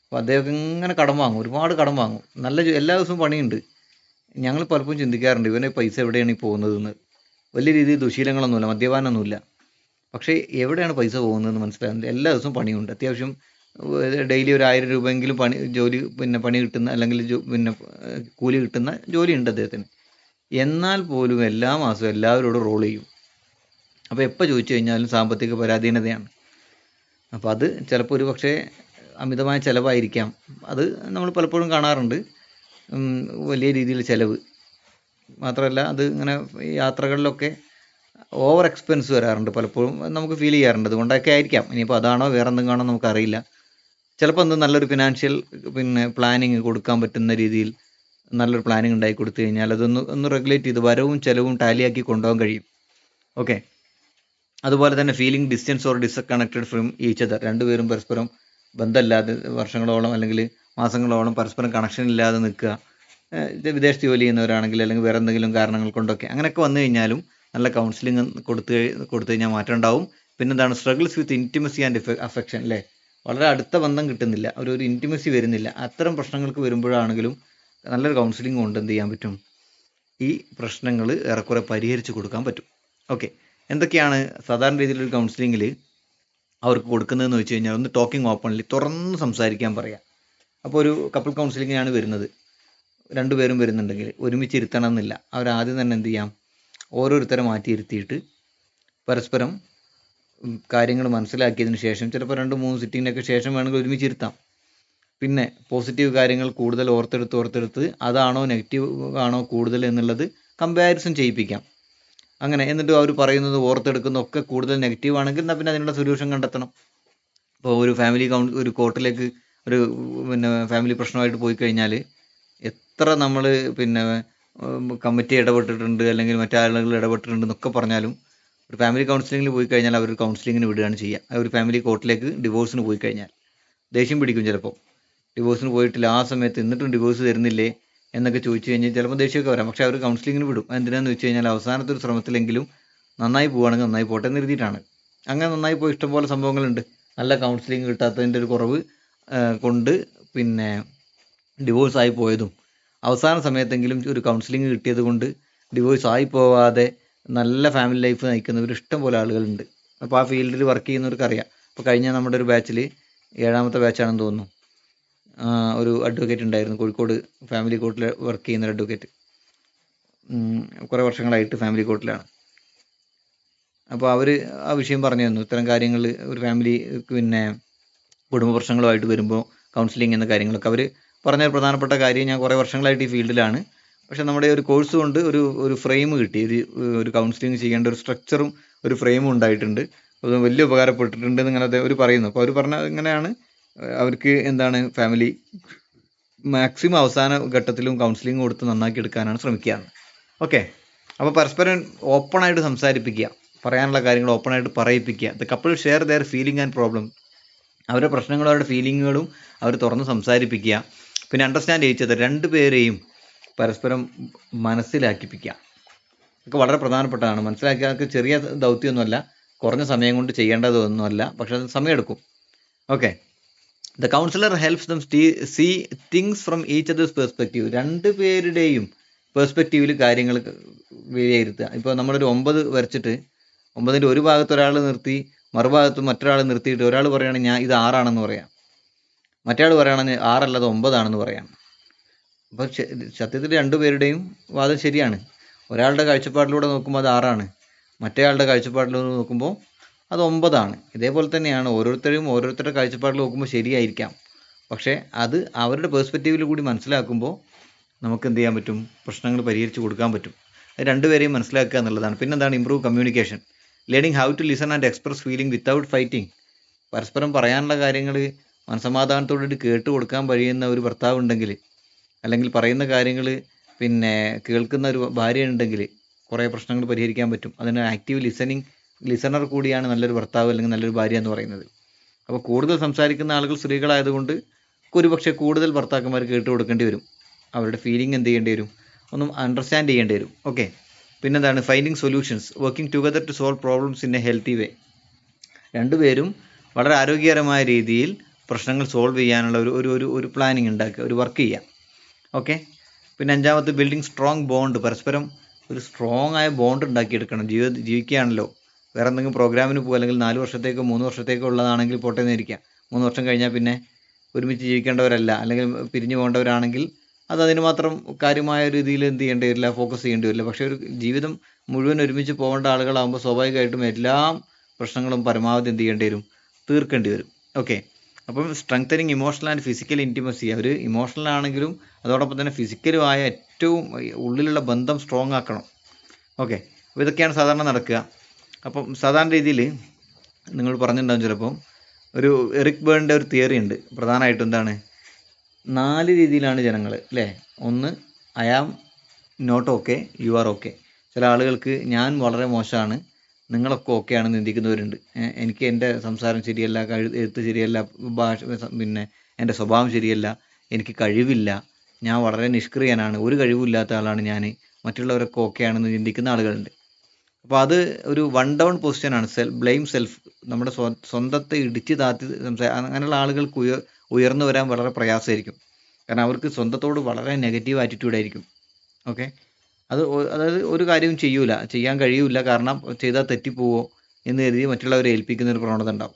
അപ്പോൾ അദ്ദേഹം ഇങ്ങനെ കടം വാങ്ങും, ഒരുപാട് കടം വാങ്ങും. എല്ലാ ദിവസവും പണിയുണ്ട്. ഞങ്ങൾ പലപ്പോഴും ചിന്തിക്കാറുണ്ട് ഇവനെ പൈസ എവിടെയാണ് ഈ പോകുന്നതെന്ന്. വലിയ രീതിയിൽ ദുശീലങ്ങളൊന്നുമില്ല, മദ്യപാനമൊന്നുമില്ല. പക്ഷേ എവിടെയാണ് പൈസ പോകുന്നതെന്ന് മനസ്സിലാകുന്നില്ല. എല്ലാ ദിവസവും പണിയുണ്ട്. അത്യാവശ്യം ഡെയിലി ഒരു 1000 രൂപയെങ്കിലും പണി കിട്ടുന്ന അല്ലെങ്കിൽ പിന്നെ കൂലി കിട്ടുന്ന ജോലിയുണ്ട് അദ്ദേഹത്തിന്. എന്നാൽ പോലും എല്ലാ മാസവും എല്ലാവരോടും റോൾ ചെയ്യും. അപ്പോൾ എപ്പോൾ ചോദിച്ചു കഴിഞ്ഞാലും സാമ്പത്തിക പരാധീനതയാണ്. അപ്പോൾ അത് ചിലപ്പോൾ ഒരു പക്ഷേ അമിതമായ ചിലവായിരിക്കാം. അത് നമ്മൾ പലപ്പോഴും കാണാറുണ്ട്. വലിയ രീതിയിൽ ചിലവ് മാത്രമല്ല അത് ഇങ്ങനെ യാത്രകളിലൊക്കെ ഓവർ എക്സ്പെൻസ് വരാറുണ്ട് പലപ്പോഴും. നമുക്ക് ഫീൽ ചെയ്യാറുണ്ട്. അതുകൊണ്ടൊക്കെ ആയിരിക്കാം. ഇനിയിപ്പോൾ അതാണോ വേറെ എന്തെങ്കിലും ആണോ നമുക്കറിയില്ല. ചിലപ്പോൾ നല്ലൊരു ഫിനാൻഷ്യൽ പ്ലാനിങ് കൊടുക്കാൻ പറ്റുന്ന രീതിയിൽ നല്ലൊരു പ്ലാനിങ് ഉണ്ടാക്കി കൊടുത്തു കഴിഞ്ഞാൽ ഒന്ന് റെഗുലേറ്റ് ചെയ്ത് വരവും ചിലവും ടാലിയാക്കി കൊണ്ടുപോകാൻ കഴിയും. ഓക്കെ. അതുപോലെ തന്നെ feeling distance or disconnected from each other. രണ്ടുപേരും പരസ്പരം ബന്ധമില്ലാതെ വർഷങ്ങളോളം അല്ലെങ്കിൽ മാസങ്ങളോളം പരസ്പരം കണക്ഷൻ ഇല്ലാതെ നിൽക്കുക. വിദേശത്ത് ജോലി ചെയ്യുന്നവരാണെങ്കിൽ അല്ലെങ്കിൽ വേറെ എന്തെങ്കിലും കാരണങ്ങൾ കൊണ്ടൊക്കെ അങ്ങനെയൊക്കെ വന്നു കഴിഞ്ഞാലും നല്ല കൗൺസിലിംഗ് കൊടുത്തു കഴിഞ്ഞാൽ മാറ്റം ഉണ്ടാവും. പിന്നെന്താണ്, struggles with intimacy and affection. അല്ലേ, വളരെ അടുത്ത ബന്ധം കിട്ടുന്നില്ല, ഒരു ഇൻറ്റിമസി വരുന്നില്ല. അത്തരം പ്രശ്നങ്ങൾക്ക് വരുമ്പോഴാണെങ്കിലും നല്ലൊരു കൗൺസിലിംഗ് കൊണ്ട് എന്ത് ചെയ്യാൻ പറ്റും, ഈ പ്രശ്നങ്ങൾ ഏറെക്കുറെ പരിഹരിച്ച് കൊടുക്കാൻ പറ്റും. ഓക്കെ. എന്തൊക്കെയാണ് സാധാരണ രീതിയിലൊരു കൗൺസിലിങ്ങിൽ അവർക്ക് കൊടുക്കുന്നതെന്ന് വെച്ച് കഴിഞ്ഞാൽ, ഒന്ന് ടോക്കിംഗ് ഓപ്പൺലി, തുറന്ന് സംസാരിക്കാൻ പറയാം. അപ്പോൾ ഒരു കപ്പിൾ കൗൺസിലിങ്ങിനാണ് വരുന്നത്, രണ്ടുപേരും വരുന്നുണ്ടെങ്കിൽ ഒരുമിച്ച് ഇരുത്തണം എന്നില്ല. അവരാദ്യം തന്നെ എന്ത് ചെയ്യാം, ഓരോരുത്തരെ മാറ്റിയിരുത്തിയിട്ട് പരസ്പരം കാര്യങ്ങൾ മനസ്സിലാക്കിയതിന് ശേഷം ചിലപ്പോൾ 2-3 സിറ്റിങ്ങിനൊക്കെ ശേഷം വേണമെങ്കിൽ ഒരുമിച്ചിരുത്താം. പിന്നെ പോസിറ്റീവ് കാര്യങ്ങൾ കൂടുതൽ ഓർത്തെടുത്ത് അതാണോ നെഗറ്റീവ് ആണോ കൂടുതൽ എന്നുള്ളത് കമ്പാരിസൺ ചെയ്യിപ്പിക്കാം. അങ്ങനെ എന്നിട്ട് അവർ പറയുന്നത് ഓർത്തെടുക്കുന്നതൊക്കെ കൂടുതൽ നെഗറ്റീവ് ആണെങ്കിൽ എന്നാൽ പിന്നെ അതിനുള്ള സൊല്യൂഷൻ കണ്ടെത്തണം. ഇപ്പോൾ ഒരു ഒരു കോർട്ടിലേക്ക് ഒരു ഫാമിലി പ്രശ്നമായിട്ട് പോയി കഴിഞ്ഞാൽ എത്ര നമ്മൾ കമ്മിറ്റി ഇടപെട്ടിട്ടുണ്ട് അല്ലെങ്കിൽ മറ്റാളുകൾ ഇടപെട്ടിട്ടുണ്ട് എന്നൊക്കെ പറഞ്ഞാലും ഒരു ഫാമിലി കൗൺസിലിങ്ങിൽ പോയി കഴിഞ്ഞാൽ അവർ കൗൺസിലിങ്ങിന് വിടുകയാണ് ചെയ്യുക. ഒരു ഫാമിലി കോർട്ടിലേക്ക് ഡിവോഴ്സിന് പോയി കഴിഞ്ഞാൽ ദേഷ്യം പിടിക്കും. ചിലപ്പോൾ ഡിവോഴ്സിന് പോയിട്ടില്ല ആ സമയത്ത് എന്നിട്ടും ഡിവോഴ്സ് തരുന്നില്ലേ എന്നൊക്കെ ചോദിച്ചു കഴിഞ്ഞാൽ ചിലപ്പോൾ ദേഷ്യമൊക്കെ വരാം. പക്ഷേ അവർ കൗൺസിലിങ്ങിന് വിടും. എന്തിനാന്ന് വെച്ച് കഴിഞ്ഞാൽ അവസാനത്തെ ഒരു ശ്രമത്തിലെങ്കിലും നന്നായി പോവുകയാണെങ്കിൽ നന്നായി പോട്ടെ എന്ന് എഴുതിയിട്ടാണ്. അങ്ങനെ നന്നായി പോയി ഇഷ്ടംപോലെ സംഭവങ്ങളുണ്ട്. നല്ല കൗൺസിലിംഗ് കിട്ടാത്തതിൻ്റെ ഒരു കുറവ് കൊണ്ട് ഡിവോഴ്സ് ആയി പോയതും അവസാന സമയത്തെങ്കിലും ഒരു കൗൺസിലിംഗ് കിട്ടിയത് കൊണ്ട് ഡിവോഴ്സ് ആയി പോവാതെ നല്ല ഫാമിലി ലൈഫ് നയിക്കുന്നവർ ഇഷ്ടം പോലെ ആളുകളുണ്ട്. അപ്പോൾ ആ ഫീൽഡിൽ വർക്ക് ചെയ്യുന്നവർക്ക് അറിയാം. അപ്പോൾ കഴിഞ്ഞ നമ്മുടെ ഒരു ബാച്ചിൽ 7ാമത്തെ ബാച്ചാണെന്ന് തോന്നുന്നു, ഒരു അഡ്വക്കേറ്റ് ഉണ്ടായിരുന്നു കോഴിക്കോട് ഫാമിലി കോർട്ടിൽ വർക്ക് ചെയ്യുന്ന ഒരു അഡ്വക്കേറ്റ്. കുറേ വർഷങ്ങളായിട്ട് ഫാമിലി കോർട്ടിലാണ്. അപ്പോൾ അവർ ആ വിഷയം പറഞ്ഞു തന്നു. ഇത്തരം കാര്യങ്ങൾ ഒരു ഫാമിലി കുടുംബ പ്രശ്നങ്ങളുമായിട്ട് വരുമ്പോൾ കൗൺസിലിംഗ് എന്ന കാര്യങ്ങളൊക്കെ അവർ പറഞ്ഞ പ്രധാനപ്പെട്ട കാര്യം. ഞാൻ കുറേ വർഷങ്ങളായിട്ട് ഈ ഫീൽഡിലാണ്. പക്ഷേ നമ്മുടെ ഒരു കോഴ്സ് കൊണ്ട് ഒരു ഫ്രെയിം കിട്ടി. ഒരു കൗൺസിലിംഗ് ചെയ്യേണ്ട ഒരു സ്ട്രക്ചറും ഒരു ഫ്രെയിമും ഉണ്ടായിട്ടുണ്ട്. അത് വലിയ ഉപകാരപ്പെട്ടിട്ടുണ്ട് എന്നിങ്ങനെ അവർ പറയുന്നു. അപ്പോൾ അവർ പറഞ്ഞ ഇങ്ങനെയാണ്, അവർക്ക് ഫാമിലി മാക്സിമം അവസാന ഘട്ടത്തിലും കൗൺസിലിംഗ് കൊടുത്ത് നന്നാക്കി എടുക്കാനാണ് ശ്രമിക്കുക. ഓക്കെ. അപ്പോൾ പരസ്പരം ഓപ്പണായിട്ട് സംസാരിപ്പിക്കുക, പറയാനുള്ള കാര്യങ്ങൾ ഓപ്പണായിട്ട് പറയിപ്പിക്കുക. The couple share their feeling and problem. അവരുടെ പ്രശ്നങ്ങളും അവരുടെ ഫീലിങ്ങുകളും അവർ തുറന്ന് സംസാരിപ്പിക്കുക. പിന്നെ അണ്ടർസ്റ്റാൻഡ് ചെയ്യിച്ചത് രണ്ടുപേരെയും പരസ്പരം മനസ്സിലാക്കിപ്പിക്കുക. ഒക്കെ വളരെ പ്രധാനപ്പെട്ടതാണ്. മനസ്സിലാക്കിയാൽ അതൊക്കെ ചെറിയ ദൗത്യമൊന്നുമല്ല, കുറഞ്ഞ സമയം കൊണ്ട് ചെയ്യേണ്ടതൊന്നുമല്ല, പക്ഷെ അത് സമയമെടുക്കും. Okay. The counsellor helps them see things from each other's perspective. രണ്ട് പേരുടെയും പെർസ്പെക്റ്റീവിൽ കാര്യങ്ങൾ വിലയിരുത്തുക. ഇപ്പോൾ നമ്മളൊരു 9 വരച്ചിട്ട് 9ൻ്റെ ഒരു ഭാഗത്ത് ഒരാൾ നിർത്തി മറുഭാഗത്ത് മറ്റൊരാൾ നിർത്തിയിട്ട് ഒരാൾ പറയുകയാണെങ്കിൽ ഞാൻ ഇത് 6 പറയാം, മറ്റേ ആൾ പറയുകയാണെങ്കിൽ 6 അല്ലാതെ 9 പറയാം. അപ്പോൾ സത്യത്തിൽ രണ്ടുപേരുടെയും വാദം ശരിയാണ്. ഒരാളുടെ കാഴ്ചപ്പാടിലൂടെ നോക്കുമ്പോൾ അത് 6, മറ്റേ ആളുടെ കാഴ്ചപ്പാടിലൂടെ നോക്കുമ്പോൾ അത് 9. ഇതേപോലെ തന്നെയാണ് ഓരോരുത്തരുടെ കാഴ്ചപ്പാടിൽ നോക്കുമ്പോൾ ശരിയായിരിക്കാം, പക്ഷേ അത് അവരുടെ പേഴ്സ്പെക്റ്റീവിൽ കൂടി മനസ്സിലാക്കുമ്പോൾ നമുക്ക് എന്ത് ചെയ്യാൻ പറ്റും, പ്രശ്നങ്ങൾ പരിഹരിച്ച് കൊടുക്കാൻ പറ്റും. അത് രണ്ടുപേരെയും മനസ്സിലാക്കുക എന്നുള്ളതാണ്. പിന്നെന്താണ് improve communication, learning how to listen and express feeling without fighting. പരസ്പരം പറയാനുള്ള കാര്യങ്ങൾ മനസമാധാനത്തോടുകൂടി കേട്ട് കൊടുക്കാൻ കഴിയുന്ന ഒരു ഭർത്താവ് ഉണ്ടെങ്കിൽ, അല്ലെങ്കിൽ പറയുന്ന കാര്യങ്ങൾ കേൾക്കുന്ന ഒരു ഭാര്യ ഉണ്ടെങ്കിൽ കുറേ പ്രശ്നങ്ങൾ പരിഹരിക്കാൻ പറ്റും. അതിന് ആക്റ്റീവ് ലിസണർ കൂടിയാണ് നല്ലൊരു ഭർത്താവ് അല്ലെങ്കിൽ നല്ലൊരു ഭാര്യ എന്ന് പറയുന്നത്. അപ്പോൾ കൂടുതൽ സംസാരിക്കുന്ന ആളുകൾ സ്ത്രീകളായതുകൊണ്ട് ഒരുപക്ഷെ കൂടുതൽ ഭർത്താക്കന്മാർ കേട്ട് കൊടുക്കേണ്ടി വരും. അവരുടെ ഫീലിംഗ് എന്ത് ചെയ്യേണ്ടി വരും, ഒന്നും അണ്ടർസ്റ്റാൻഡ് ചെയ്യേണ്ടി വരും. ഓക്കെ. പിന്നെന്താണ് finding solutions, working together to solve problems in a healthy way. രണ്ടുപേരും വളരെ ആരോഗ്യകരമായ രീതിയിൽ പ്രശ്നങ്ങൾ സോൾവ് ചെയ്യാനുള്ള ഒരു പ്ലാനിങ് ഉണ്ടാക്കുക, ഒരു വർക്ക് ചെയ്യുക. ഓക്കെ. പിന്നെ 5ാമത്തെ ബിൽഡിംഗ് സ്ട്രോങ് ബോണ്ട്. പരസ്പരം ഒരു സ്ട്രോങ് ആയ ബോണ്ട് ഉണ്ടാക്കിയെടുക്കണം. ജീവിക്കുകയാണല്ലോ, വേറെ എന്തെങ്കിലും പ്രോഗ്രാമിന് പോകുക, അല്ലെങ്കിൽ 4 വർഷത്തേക്കോ 3 വർഷത്തേക്കോ ഉള്ളതാണെങ്കിൽ പോട്ടെ എന്നിരിക്കുക. 3 വർഷം കഴിഞ്ഞാൽ പിന്നെ ഒരുമിച്ച് ജീവിക്കേണ്ടവരല്ല, അല്ലെങ്കിൽ പിരിഞ്ഞു പോകേണ്ടവരാണെങ്കിൽ അത് അതിന് മാത്രം കാര്യമായ രീതിയിൽ എന്ത് ചെയ്യേണ്ടി വരില്ല, ഫോക്കസ് ചെയ്യേണ്ടി വരില്ല. പക്ഷേ ഒരു ജീവിതം മുഴുവൻ ഒരുമിച്ച് പോകേണ്ട ആളുകളാകുമ്പോൾ സ്വാഭാവികമായിട്ടും എല്ലാ പ്രശ്നങ്ങളും പരമാവധി എന്ത് ചെയ്യേണ്ടി വരും, തീർക്കേണ്ടി വരും. ഓക്കെ. അപ്പം strengthening emotional and physical intimacy. അവർ ഇമോഷണൽ ആണെങ്കിലും അതോടൊപ്പം തന്നെ ഫിസിക്കലുമായ ഏറ്റവും ഉള്ളിലുള്ള ബന്ധം സ്ട്രോങ് ആക്കണം. ഓക്കെ. അപ്പോൾ ഇതൊക്കെയാണ് സാധാരണ നടക്കുക. അപ്പം സാധാരണ രീതിയിൽ നിങ്ങൾ പറഞ്ഞിട്ടുണ്ടാകും ചിലപ്പം, ഒരു എറിക് ബേണിൻ്റെ ഒരു തിയറി ഉണ്ട്. പ്രധാനമായിട്ടും എന്താണ്, 4 രീതിയിലാണ് ജനങ്ങൾ അല്ലേ. ഒന്ന്, I am not okay, you are okay. ചില ആളുകൾക്ക് ഞാൻ വളരെ മോശമാണ്, നിങ്ങളൊക്കെ ഓക്കെ ആണെന്ന് ചിന്തിക്കുന്നവരുണ്ട്. എനിക്ക് എൻ്റെ സംസാരം ശരിയല്ല, എഴുത്ത് ശരിയല്ല, ഭാഷ എൻ്റെ സ്വഭാവം ശരിയല്ല, എനിക്ക് കഴിവില്ല, ഞാൻ വളരെ നിഷ്ക്രിയനാണ്, ഒരു കഴിവില്ലാത്ത ആളാണ് ഞാൻ, മറ്റുള്ളവരൊക്കെ ഓക്കെ ആണെന്ന് ചിന്തിക്കുന്ന ആളുകളുണ്ട്. അപ്പോൾ അത് ഒരു വൺ ഡൗൺ പൊസിഷനാണ്. Blame self. നമ്മുടെ സ്വന്തത്തെ ഇടിച്ച് താത്തി അങ്ങനെയുള്ള ആളുകൾക്ക് ഉയർന്നു വരാൻ വളരെ പ്രയാസമായിരിക്കും. കാരണം അവർക്ക് സ്വന്തത്തോട് വളരെ നെഗറ്റീവ് ആറ്റിറ്റ്യൂഡായിരിക്കും. ഓക്കെ. അതായത് ഒരു കാര്യവും ചെയ്യാൻ കഴിയൂല, കാരണം ചെയ്താൽ തെറ്റിപ്പോവോ എന്ന് കരുതി മറ്റുള്ളവരെ ഏൽപ്പിക്കുന്ന ഒരു പ്രവണത ഉണ്ടാവും.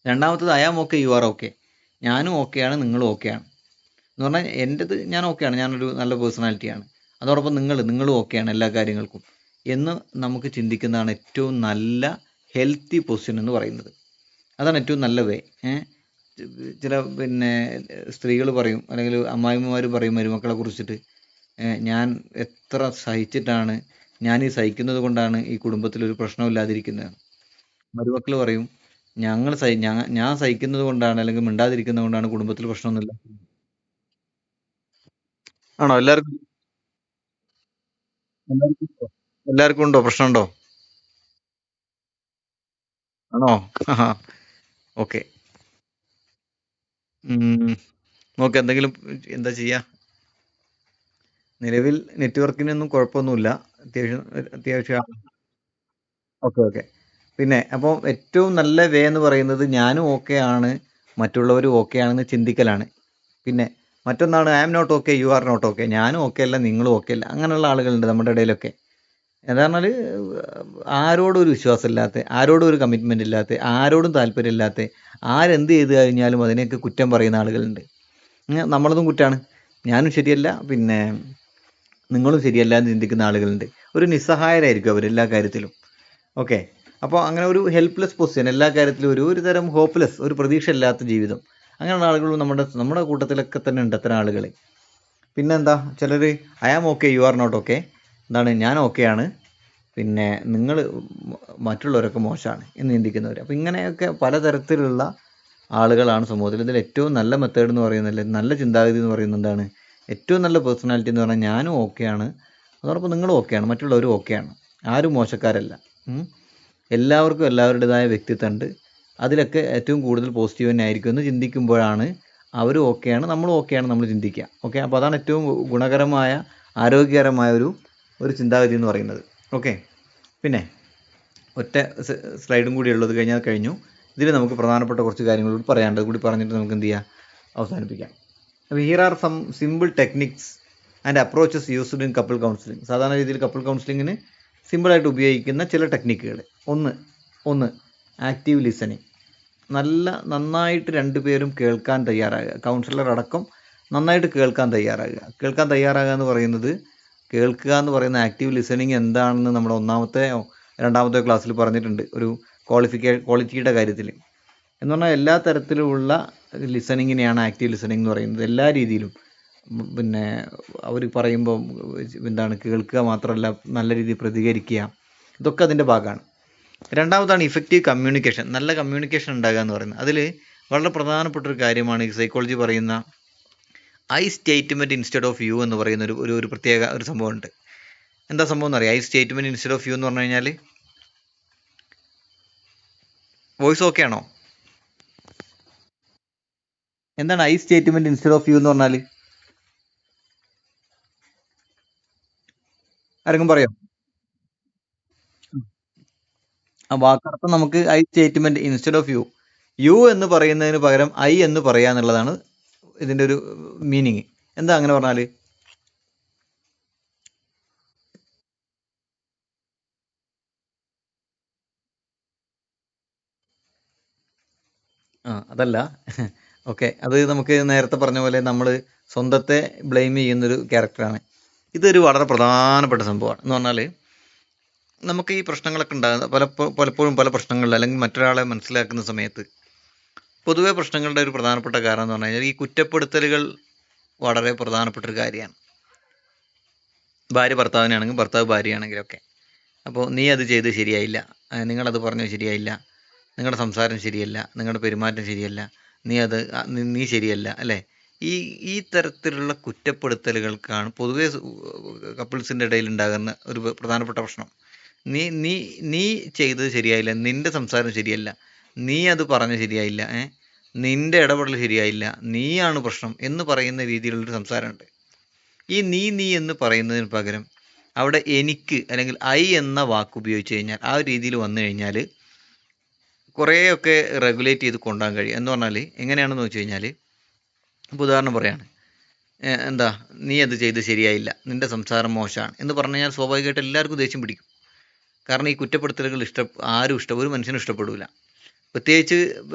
2ാമത്തത് I am okay, you are okay. ഞാനും ഓക്കെയാണ്, നിങ്ങളും ഓക്കെയാണ് എന്ന് പറഞ്ഞാൽ എൻ്റെത് ഞാൻ ഓക്കെയാണ്, ഞാനൊരു നല്ല പേഴ്സണാലിറ്റിയാണ്, അതോടൊപ്പം നിങ്ങളും ഓക്കെയാണ് എല്ലാ കാര്യങ്ങൾക്കും എന്ന് നമുക്ക് ചിന്തിക്കുന്നതാണ് ഏറ്റവും നല്ല ഹെൽത്തി പൊസിഷൻ എന്ന് പറയുന്നത്. അതാണ് ഏറ്റവും നല്ല വേ. ചില സ്ത്രീകൾ പറയും, അല്ലെങ്കിൽ അമ്മായിമ്മമാർ പറയും മരുമക്കളെ കുറിച്ചിട്ട്, ഞാൻ എത്ര സഹിച്ചിട്ടാണ്, ഞാൻ ഈ സഹിക്കുന്നത് കൊണ്ടാണ് ഈ കുടുംബത്തിലൊരു പ്രശ്നമില്ലാതിരിക്കുന്നത്. മരുമക്കൾ പറയും, ഞാൻ സഹിക്കുന്നത് കൊണ്ടാണ്, അല്ലെങ്കിൽ മിണ്ടാതിരിക്കുന്നത് കൊണ്ടാണ് കുടുംബത്തിൽ പ്രശ്നമൊന്നുമില്ല. ആണോ? എല്ലാവർക്കും ഉണ്ടോ, പ്രശ്നമുണ്ടോ? ആണോ? ഓക്കെ. നോക്ക്, എന്തെങ്കിലും എന്താ ചെയ്യുക. നിലവിൽ നെറ്റ്വർക്കിനൊന്നും കുഴപ്പമൊന്നുമില്ല. അത്യാവശ്യം. Okay, okay. പിന്നെ അപ്പോൾ ഏറ്റവും നല്ല വേ എന്ന് പറയുന്നത് ഞാനും ഓക്കെ ആണ്, മറ്റുള്ളവരും ഓക്കെ ആണെന്ന് ചിന്തിക്കലാണ്. പിന്നെ മറ്റൊന്നാണ് I am not okay, you are not okay. ഞാനും ഓക്കെ അല്ല, നിങ്ങളും ഓക്കെ അല്ല. അങ്ങനെയുള്ള ആളുകളുണ്ട് നമ്മുടെ ഇടയിലൊക്കെ. എന്താ പറഞ്ഞാൽ, ആരോടും ഒരു വിശ്വാസമില്ലാത്ത, ആരോടും ഒരു കമ്മിറ്റ്മെൻ്റ് ഇല്ലാത്ത, ആരോടും താല്പര്യമില്ലാത്ത, ആരെന്ത് ചെയ്ത് കഴിഞ്ഞാലും അതിനെയൊക്കെ കുറ്റം പറയുന്ന ആളുകളുണ്ട്. നമ്മളതും കുറ്റമാണ്, ഞാനും ശരിയല്ല, നിങ്ങളും ശരിയല്ല എന്ന് ചിന്തിക്കുന്ന ആളുകളുണ്ട്. ഒരു നിസ്സഹായരായിരിക്കും അവരെല്ലാ കാര്യത്തിലും. ഓക്കെ. അപ്പോൾ അങ്ങനെ ഒരു ഹെൽപ്ലെസ് പൊസിഷൻ, എല്ലാ കാര്യത്തിലും ഒരു തരം ഹോപ്പ്ലെസ്, ഒരു പ്രതീക്ഷയില്ലാത്ത ജീവിതം. അങ്ങനെയുള്ള ആളുകൾ നമ്മുടെ കൂട്ടത്തിലൊക്കെ തന്നെ ഉണ്ട് അത്തരം ആളുകൾ. പിന്നെന്താ, ചിലർ I am okay, you are not okay. എന്താണ്, ഞാൻ ഓക്കെയാണ്, നിങ്ങൾ മറ്റുള്ളവരൊക്കെ മോശമാണ് എന്ന് ചിന്തിക്കുന്നവർ. അപ്പോൾ ഇങ്ങനെയൊക്കെ പലതരത്തിലുള്ള ആളുകളാണ് സമൂഹത്തിൽ. ഇതിൽ ഏറ്റവും നല്ല മെത്തേഡ് എന്ന് പറയുന്നത്, നല്ല ചിന്താഗതി എന്ന് പറയുന്നത് എന്താണ്, ഏറ്റവും നല്ല പേഴ്സണാലിറ്റി എന്ന് പറഞ്ഞാൽ ഞാനും ഓക്കെയാണ്, അതോടൊപ്പം നിങ്ങളും ഓക്കെയാണ്, മറ്റുള്ളവരും ഓക്കെയാണ്, ആരും മോശക്കാരല്ല. എല്ലാവർക്കും എല്ലാവരുടേതായ വ്യക്തിത്വമുണ്ട്, അതിലൊക്കെ ഏറ്റവും കൂടുതൽ പോസിറ്റീവ് തന്നെ ആയിരിക്കും എന്ന് ചിന്തിക്കുമ്പോഴാണ് അവരും ഓക്കെയാണ്, നമ്മളും ഓക്കെയാണ് നമ്മൾ ചിന്തിക്കുക. ഓക്കെ. അപ്പോൾ അതാണ് ഏറ്റവും ഗുണകരമായ, ആരോഗ്യകരമായ ഒരു ചിന്താഗതി എന്ന് പറയുന്നത്. ഓക്കെ. പിന്നെ ഒറ്റ സ്ലൈഡും കൂടി ഉള്ളത് കഴിഞ്ഞാൽ കഴിഞ്ഞു. ഇതിൽ നമുക്ക് പ്രധാനപ്പെട്ട കുറച്ച് കാര്യങ്ങൾ കൂടി പറയാനുണ്ട്. കൂടി പറഞ്ഞിട്ട് നമുക്ക് എന്ത് ചെയ്യാം, അവസാനിപ്പിക്കാം. അപ്പോൾ here are some simple techniques and approaches used in couple counselling. സാധാരണ രീതിയിൽ കപ്പിൾ കൗൺസിലിങ്ങിന് സിമ്പിളായിട്ട് ഉപയോഗിക്കുന്ന ചില ടെക്നിക്കുകൾ. ഒന്ന് ആക്റ്റീവ് ലിസണിങ്. നന്നായിട്ട് രണ്ടുപേരും കേൾക്കാൻ തയ്യാറാകുക. കൗൺസിലർ അടക്കം നന്നായിട്ട് കേൾക്കാൻ തയ്യാറാകുക. കേൾക്കുക എന്ന് പറയുന്ന ആക്റ്റീവ് ലിസണിങ് എന്താണെന്ന് നമ്മുടെ രണ്ടാമത്തെ ക്ലാസ്സിൽ പറഞ്ഞിട്ടുണ്ട്, ഒരു ക്വാളിറ്റിയുടെ കാര്യത്തിൽ. എന്ന് പറഞ്ഞാൽ എല്ലാ തരത്തിലുമുള്ള ലിസണിങ്ങിനെയാണ് ആക്റ്റീവ് ലിസണിങ് എന്ന് പറയുന്നത്. എല്ലാ രീതിയിലും പിന്നെ അവർ പറയുമ്പോൾ കേൾക്കുക മാത്രമല്ല, നല്ല രീതിയിൽ പ്രതികരിക്കുക, ഇതൊക്കെ അതിൻ്റെ ഭാഗമാണ്. രണ്ടാമതാണ് ഇഫക്റ്റീവ് കമ്മ്യൂണിക്കേഷൻ. നല്ല കമ്മ്യൂണിക്കേഷൻ ഉണ്ടാകുക എന്ന് പറയുന്നത്. അതിൽ വളരെ പ്രധാനപ്പെട്ട ഒരു കാര്യമാണ് ഈ സൈക്കോളജി പറയുന്ന I statement instead of you എന്ന് പറയുന്ന ഒരു പ്രത്യേക ഒരു സംഭവമുണ്ട്. എന്താ സംഭവം എന്നറിയാം? I statement instead of you എന്ന് പറഞ്ഞു കഴിഞ്ഞാൽ, വോയിസ് ഓക്കെ ആണോ? എന്താണ് I statement instead of you എന്ന് പറഞ്ഞാൽ? ആരെങ്കിലും പറയോ? ആ വാക്കർത്ഥം നമുക്ക് I statement instead of you എന്ന് പറയുന്നതിന് പകരം ഐ എന്ന് പറയുക എന്നുള്ളതാണ് ഇതിൻ്റെ ഒരു മീനിങ്. എന്താ അങ്ങനെ പറഞ്ഞാൽ? അതല്ല. ഓക്കെ, അത് നമുക്ക് നേരത്തെ പറഞ്ഞ പോലെ നമ്മൾ സ്വന്തത്തെ ബ്ലെയിം ചെയ്യുന്നൊരു ക്യാരക്ടറാണ്. ഇതൊരു വളരെ പ്രധാനപ്പെട്ട സംഭവമാണ്. എന്ന് പറഞ്ഞാൽ നമുക്ക് ഈ പ്രശ്നങ്ങളൊക്കെ ഉണ്ടാകുന്ന പലപ്പോഴും പല പ്രശ്നങ്ങളിൽ അല്ലെങ്കിൽ മറ്റൊരാളെ മനസ്സിലാക്കുന്ന സമയത്ത് പൊതുവെ പ്രശ്നങ്ങളുടെ ഒരു പ്രധാനപ്പെട്ട കാരണം എന്ന് പറഞ്ഞു കഴിഞ്ഞാൽ ഈ കുറ്റപ്പെടുത്തലുകൾ വളരെ പ്രധാനപ്പെട്ട ഒരു കാര്യമാണ്. ഭാര്യ ഭർത്താവിനാണെങ്കിൽ, ഭർത്താവ് ഭാര്യയാണെങ്കിലൊക്കെ. അപ്പോൾ നീ അത് ചെയ്ത് ശരിയായില്ല, നിങ്ങളത് പറഞ്ഞത് ശരിയായില്ല, നിങ്ങളുടെ സംസാരം ശരിയല്ല, നിങ്ങളുടെ പെരുമാറ്റം ശരിയല്ല, നീ ശരിയല്ല, അല്ലേ? ഈ ഈ തരത്തിലുള്ള കുറ്റപ്പെടുത്തലുകൾക്കാണ് പൊതുവെ കപ്പിൾസിൻ്റെ ഇടയിൽ ഉണ്ടാകുന്ന ഒരു പ്രധാനപ്പെട്ട പ്രശ്നം. നീ നീ നീ ചെയ്തത് ശരിയായില്ല, നിന്റെ സംസാരം ശരിയല്ല, നീ അത് പറഞ്ഞത് ശരിയായില്ല, നിന്റെ ഇടപെടൽ ശരിയായില്ല, നീയാണ് പ്രശ്നം എന്ന് പറയുന്ന രീതിയിലുള്ളൊരു സംസാരമുണ്ട്. ഈ നീ എന്ന് പറയുന്നതിന് പകരം അവിടെ എനിക്ക് അല്ലെങ്കിൽ ഐ എന്ന വാക്ക് ഉപയോഗിച്ച് കഴിഞ്ഞാൽ, ആ ഒരു രീതിയിൽ വന്നു കഴിഞ്ഞാൽ കുറേയൊക്കെ റെഗുലേറ്റ് ചെയ്ത് കൊണ്ടുപോകാൻ കഴിയും. എന്ന് പറഞ്ഞാൽ എങ്ങനെയാണെന്ന് വെച്ച് കഴിഞ്ഞാൽ, ഇപ്പോൾ ഉദാഹരണം പറയാണ്, നീ അത് ചെയ്ത് ശരിയായില്ല, നിന്റെ സംസാരം മോശമാണ് എന്ന് പറഞ്ഞു കഴിഞ്ഞാൽ സ്വാഭാവികമായിട്ട് എല്ലാവർക്കും ദേഷ്യം പിടിക്കും. കാരണം ഈ കുറ്റപ്പെടുത്തലുകൾ ഒരു മനുഷ്യനും ഇഷ്ടപ്പെടില്ല. പ്രത്യേകിച്ച്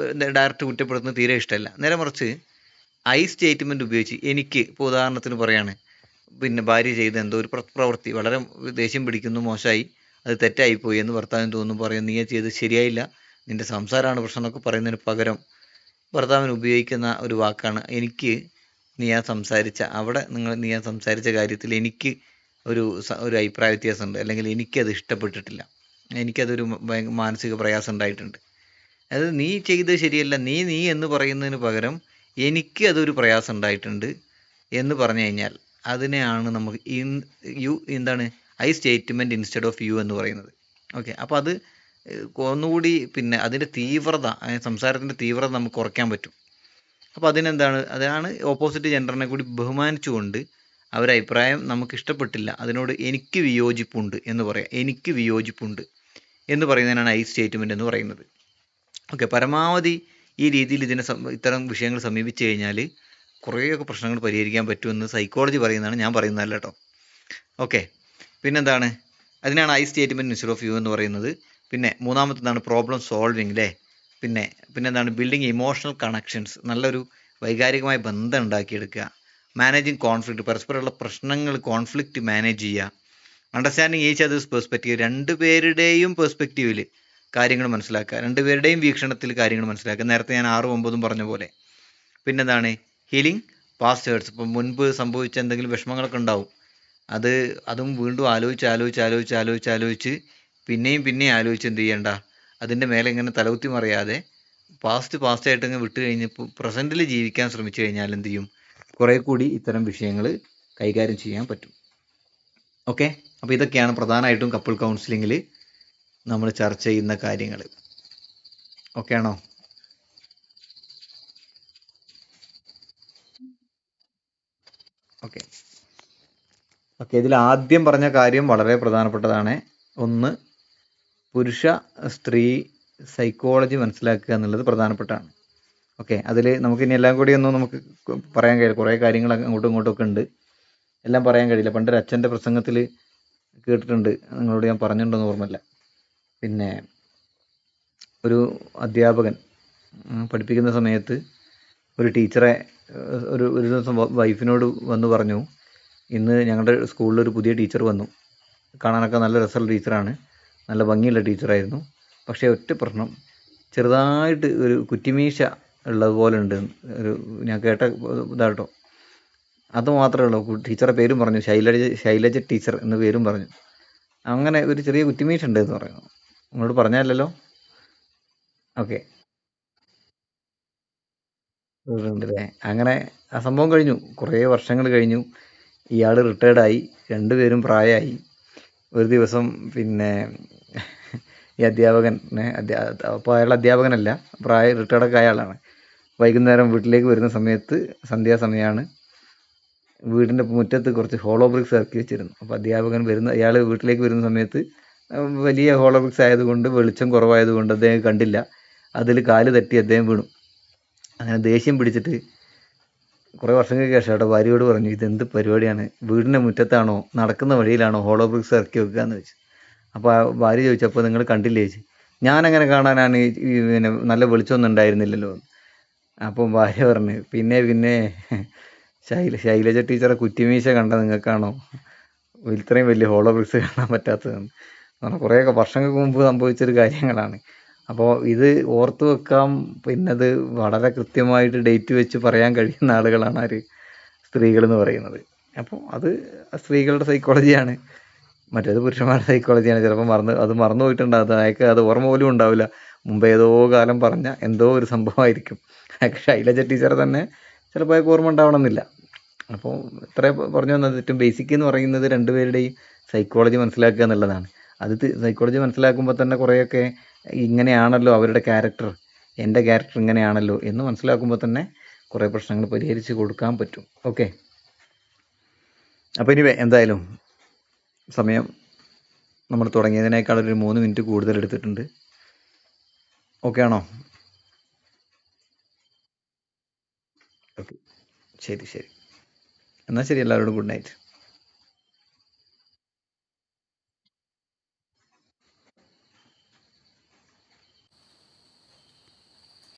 ഡയറക്റ്റ് കുറ്റപ്പെടുത്തുന്നത് തീരെ ഇഷ്ടമല്ല. നേരെ മറിച്ച് ഐ സ്റ്റേറ്റ്മെൻറ്റ് ഉപയോഗിച്ച് എനിക്ക്, ഇപ്പോൾ ഉദാഹരണത്തിന് പറയാണ്, ഭാര്യ ചെയ്ത എന്തോ ഒരു പ്രവൃത്തി വളരെ ദേഷ്യം പിടിക്കുന്നു, മോശമായി, അത് തെറ്റായിപ്പോയി എന്ന് ഭർത്താവിന് തോന്നുന്നു, പറയും നീ ചെയ്ത് ശരിയായില്ല, നിന്റെ സംസാരമാണ് പ്രശ്നം എന്നൊക്കെ പറയുന്നതിന് പകരം ഭർത്താവിന് ഉപയോഗിക്കുന്ന ഒരു വാക്കാണ് എനിക്ക്. നീ ആ സംസാരിച്ച കാര്യത്തിൽ എനിക്ക് ഒരു അഭിപ്രായ വ്യത്യാസമുണ്ട്, അല്ലെങ്കിൽ എനിക്കത് ഇഷ്ടപ്പെട്ടിട്ടില്ല, എനിക്കതൊരു മാനസിക പ്രയാസം ഉണ്ടായിട്ടുണ്ട്. അത് നീ ചെയ്തത് ശരിയല്ല, നീ എന്ന് പറയുന്നതിന് പകരം എനിക്ക് അതൊരു പ്രയാസം ഉണ്ടായിട്ടുണ്ട് എന്ന് പറഞ്ഞു കഴിഞ്ഞാൽ അതിനെയാണ് നമുക്ക് I statement instead of you എന്ന് പറയുന്നത്. ഓക്കെ, അപ്പോൾ അത് ഒന്നുകൂടി അതിൻ്റെ തീവ്രത, സംസാരത്തിൻ്റെ തീവ്രത നമുക്ക് കുറയ്ക്കാൻ പറ്റും. അപ്പോൾ അതാണ് ഓപ്പോസിറ്റ് ജെൻഡറിനെ കൂടി ബഹുമാനിച്ചുകൊണ്ട് അവരഭിപ്രായം നമുക്ക് ഇഷ്ടപ്പെട്ടില്ല, അതിനോട് എനിക്ക് വിയോജിപ്പുണ്ട് എന്ന് പറയാം. എനിക്ക് വിയോജിപ്പുണ്ട് എന്ന് പറയുന്നതിനാണ് ഐ സ്റ്റേറ്റ്മെൻറ്റ് എന്ന് പറയുന്നത്. ഓക്കെ, പരമാവധി ഈ രീതിയിൽ ഇത്തരം വിഷയങ്ങൾ സമീപിച്ചു കഴിഞ്ഞാൽ കുറേയൊക്കെ പ്രശ്നങ്ങൾ പരിഹരിക്കാൻ പറ്റുമെന്ന് സൈക്കോളജി പറയുന്നതാണ്, ഞാൻ പറയുന്നതല്ല കേട്ടോ. ഓക്കെ, പിന്നെന്താണ്? അതിനാണ് I statement instead of you എന്ന് പറയുന്നത്. പിന്നെ മൂന്നാമത്തേതാണ് പ്രോബ്ലം സോൾവിങ്, അല്ലേ? പിന്നെന്താണ്? ബിൽഡിങ് ഇമോഷണൽ കണക്ഷൻസ്, നല്ലൊരു വൈകാരികമായ ബന്ധം ഉണ്ടാക്കിയെടുക്കുക. മാനേജിങ് കോൺഫ്ലിക്റ്റ്, പരസ്പരമുള്ള പ്രശ്നങ്ങൾ, കോൺഫ്ലിക്റ്റ് മാനേജ് ചെയ്യുക. അണ്ടർസ്റ്റാൻഡിങ് ഈച്ച് അതേഴ്സ് പെർസ്പെക്റ്റീവ്, രണ്ടുപേരുടെയും പെർസ്പെക്റ്റീവിൽ കാര്യങ്ങൾ മനസ്സിലാക്കുക, രണ്ടുപേരുടെയും വീക്ഷണത്തിൽ കാര്യങ്ങൾ മനസ്സിലാക്കുക. നേരത്തെ ഞാൻ 6, 9 പറഞ്ഞ പോലെ. പിന്നെന്താണ്? ഹീലിംഗ് പാസ്റ്റ് ഹേർട്സ്, ഇപ്പം മുൻപ് സംഭവിച്ച എന്തെങ്കിലും വിഷമങ്ങളൊക്കെ ഉണ്ടാവും, അതും വീണ്ടും ആലോചിച്ച് പിന്നെയും ആലോചിച്ച് എന്ത് ചെയ്യണ്ട, അതിൻ്റെ മേലെ ഇങ്ങനെ തലകുത്തി മറിയാതെ പാസ്റ്റായിട്ട് ഇങ്ങനെ വിട്ട് കഴിഞ്ഞ് പ്രസൻറ്റിൽ ജീവിക്കാൻ ശ്രമിച്ചു കഴിഞ്ഞാൽ എന്ത് ചെയ്യും, കുറേ കൂടി ഇത്തരം വിഷയങ്ങൾ കൈകാര്യം ചെയ്യാൻ പറ്റും. ഓക്കെ, അപ്പോൾ ഇതൊക്കെയാണ് പ്രധാനമായിട്ടും കപ്പിൾ കൗൺസിലിങ്ങിൽ നമ്മൾ ചർച്ച ചെയ്യുന്ന കാര്യങ്ങൾ. ഓക്കെ ആണോ? ഓക്കെ, ഇതിൽ ആദ്യം പറഞ്ഞ കാര്യം വളരെ പ്രധാനപ്പെട്ടതാണ്. ഒന്ന്, പുരുഷ സ്ത്രീ സൈക്കോളജി മനസ്സിലാക്കുക എന്നുള്ളത് പ്രധാനപ്പെട്ടാണ്. ഓക്കെ, അതിൽ നമുക്കിനി എല്ലാം കൂടി ഒന്നും നമുക്ക് പറയാൻ കഴിയില്ല. കുറേ കാര്യങ്ങൾ അങ്ങോട്ടും ഇങ്ങോട്ടും ഒക്കെ ഉണ്ട്, എല്ലാം പറയാൻ കഴിയില്ല. പണ്ടൊരു അച്ഛൻ്റെ പ്രസംഗത്തിൽ കേട്ടിട്ടുണ്ട്, നിങ്ങളോട് ഞാൻ പറഞ്ഞിട്ടുണ്ടെന്ന് ഓർമ്മയില്ല. പിന്നെ ഒരു അധ്യാപകൻ പഠിപ്പിക്കുന്ന സമയത്ത് ഒരു ടീച്ചറെ ഒരു ദിവസം വൈഫിനോട് വന്ന് പറഞ്ഞു, ഇന്ന് ഞങ്ങളുടെ സ്കൂളിലൊരു പുതിയ ടീച്ചർ വന്നു, കാണാനൊക്കെ നല്ല രസമുള്ള ടീച്ചറാണ്, നല്ല ഭംഗിയുള്ള ടീച്ചറായിരുന്നു. പക്ഷേ ഒറ്റ പ്രശ്നം, ചെറുതായിട്ട് ഒരു കുറ്റിമീശ ഉള്ളതുപോലെ ഉണ്ട്. ഒരു ഞാൻ കേട്ട ഇതാട്ടോ, അത് മാത്രമേ ഉള്ളൂ. ടീച്ചറുടെ പേരും പറഞ്ഞു, ശൈലജ ടീച്ചർ എന്ന പേരും പറഞ്ഞു. അങ്ങനെ ഒരു ചെറിയ കുറ്റിമീശ ഉണ്ട് എന്ന് പറയുന്നു. നിങ്ങളോട് പറഞ്ഞല്ലോ. ഓക്കെ, ഉണ്ടല്ലേ. അങ്ങനെ ആ സംഭവം കഴിഞ്ഞു, കുറേ വർഷങ്ങൾ കഴിഞ്ഞു. ഇയാൾ റിട്ടയർഡായി, രണ്ടുപേരും പ്രായമായി. ഒരു ദിവസം പിന്നെ ഈ അധ്യാപകനെ അപ്പോൾ അയാൾ അധ്യാപകനല്ല, റിട്ടയർഡൊക്കെ ആയ ആളാണ്. വൈകുന്നേരം വീട്ടിലേക്ക് വരുന്ന സമയത്ത്, സന്ധ്യാസമയമാണ്, വീടിൻ്റെ മുറ്റത്ത് കുറച്ച് ഹോളോ ബ്രിക്സ് ഇറക്കി വെച്ചിരുന്നു. അപ്പോൾ ഇയാൾ വീട്ടിലേക്ക് വരുന്ന സമയത്ത് വലിയ ഹോളോ ബ്രിക്സ് ആയതുകൊണ്ട്, വെളിച്ചം കുറവായതുകൊണ്ട് അദ്ദേഹം കണ്ടില്ല. അതിൽ കാല് തട്ടി അദ്ദേഹം വീണു. അങ്ങനെ ദേഷ്യം പിടിച്ചിട്ട് കുറേ വർഷങ്ങൾക്ക് ശേഷം അവിടെ ഭാര്യയോട് പറഞ്ഞു, ഇതെന്ത് പരിപാടിയാണ്, വീടിൻ്റെ മുറ്റത്താണോ നടക്കുന്ന വഴിയിലാണോ ഹോളോ ബ്രിക്സ് ഇറക്കി വെക്കുക എന്ന് വെച്ചു. അപ്പോൾ ആ ഭാര്യ ചോദിച്ചു, അപ്പോൾ നിങ്ങൾ കണ്ടില്ലേ ചോദിച്ചു. ഞാനങ്ങനെ കാണാനാണ് പിന്നെ നല്ല വെളിച്ചമൊന്നും ഉണ്ടായിരുന്നില്ലല്ലോ. അപ്പം ഭാര്യ പറഞ്ഞു, പിന്നെ ശൈലജ ടീച്ചറെ കുറ്റിമീശ കണ്ട നിങ്ങൾക്കാണോ ഇത്രയും വലിയ ഹോളോ ബ്രിക്സ് കാണാൻ പറ്റാത്തതെന്ന് പറഞ്ഞാൽ, കുറേയൊക്കെ വർഷങ്ങൾക്ക് മുമ്പ് സംഭവിച്ചൊരു കാര്യങ്ങളാണ്. അപ്പോൾ ഇത് ഓർത്തു വെക്കാം. പിന്നെ അത് വളരെ കൃത്യമായിട്ട് ഡേറ്റ് വെച്ച് പറയാൻ കഴിയുന്ന ആളുകളാണ് ആര്, സ്ത്രീകളെന്ന് പറയുന്നത്. അപ്പോൾ അത് സ്ത്രീകളുടെ സൈക്കോളജിയാണ്. മറ്റേത് പുരുഷന്മാരുടെ സൈക്കോളജിയാണ്. ചിലപ്പോൾ മറന്നു പോയിട്ടുണ്ടാകും, അയാൾക്ക് അത് ഓർമ്മ പോലും ഉണ്ടാവില്ല. മുമ്പ് ഏതോ കാലം പറഞ്ഞ എന്തോ ഒരു സംഭവമായിരിക്കും. അയാൾക്ക് ശൈലജ ടീച്ചറെ തന്നെ ചിലപ്പോൾ അയാൾക്ക് ഓർമ്മ ഉണ്ടാവണമെന്നില്ല. അപ്പോൾ ഇത്ര പറഞ്ഞു വന്നത്, ഏറ്റവും ബേസിക് എന്ന് പറയുന്നത് രണ്ടുപേരുടെയും സൈക്കോളജി മനസ്സിലാക്കുക എന്നുള്ളതാണ്. അത് സൈക്കോളജി മനസ്സിലാക്കുമ്പോൾ തന്നെ കുറേയൊക്കെ ഇങ്ങനെയാണല്ലോ അവരുടെ ക്യാരക്ടർ, എൻ്റെ ക്യാരക്ടർ ഇങ്ങനെയാണല്ലോ എന്ന് മനസ്സിലാക്കുമ്പോൾ തന്നെ കുറേ പ്രശ്നങ്ങൾ പരിഹരിച്ച് കൊടുക്കാൻ പറ്റും. ഓക്കെ, അപ്പോൾ ഇനി എന്തായാലും സമയം നമ്മൾ തുടങ്ങിയതിനേക്കാൾ ഒരു 3 മിനിറ്റ് കൂടുതൽ എടുത്തിട്ടുണ്ട്. ഓക്കെ ആണോ? ഓക്കെ, ശരി. എന്നാൽ ശരി, എല്ലാവരോടും ഗുഡ് നൈറ്റ്.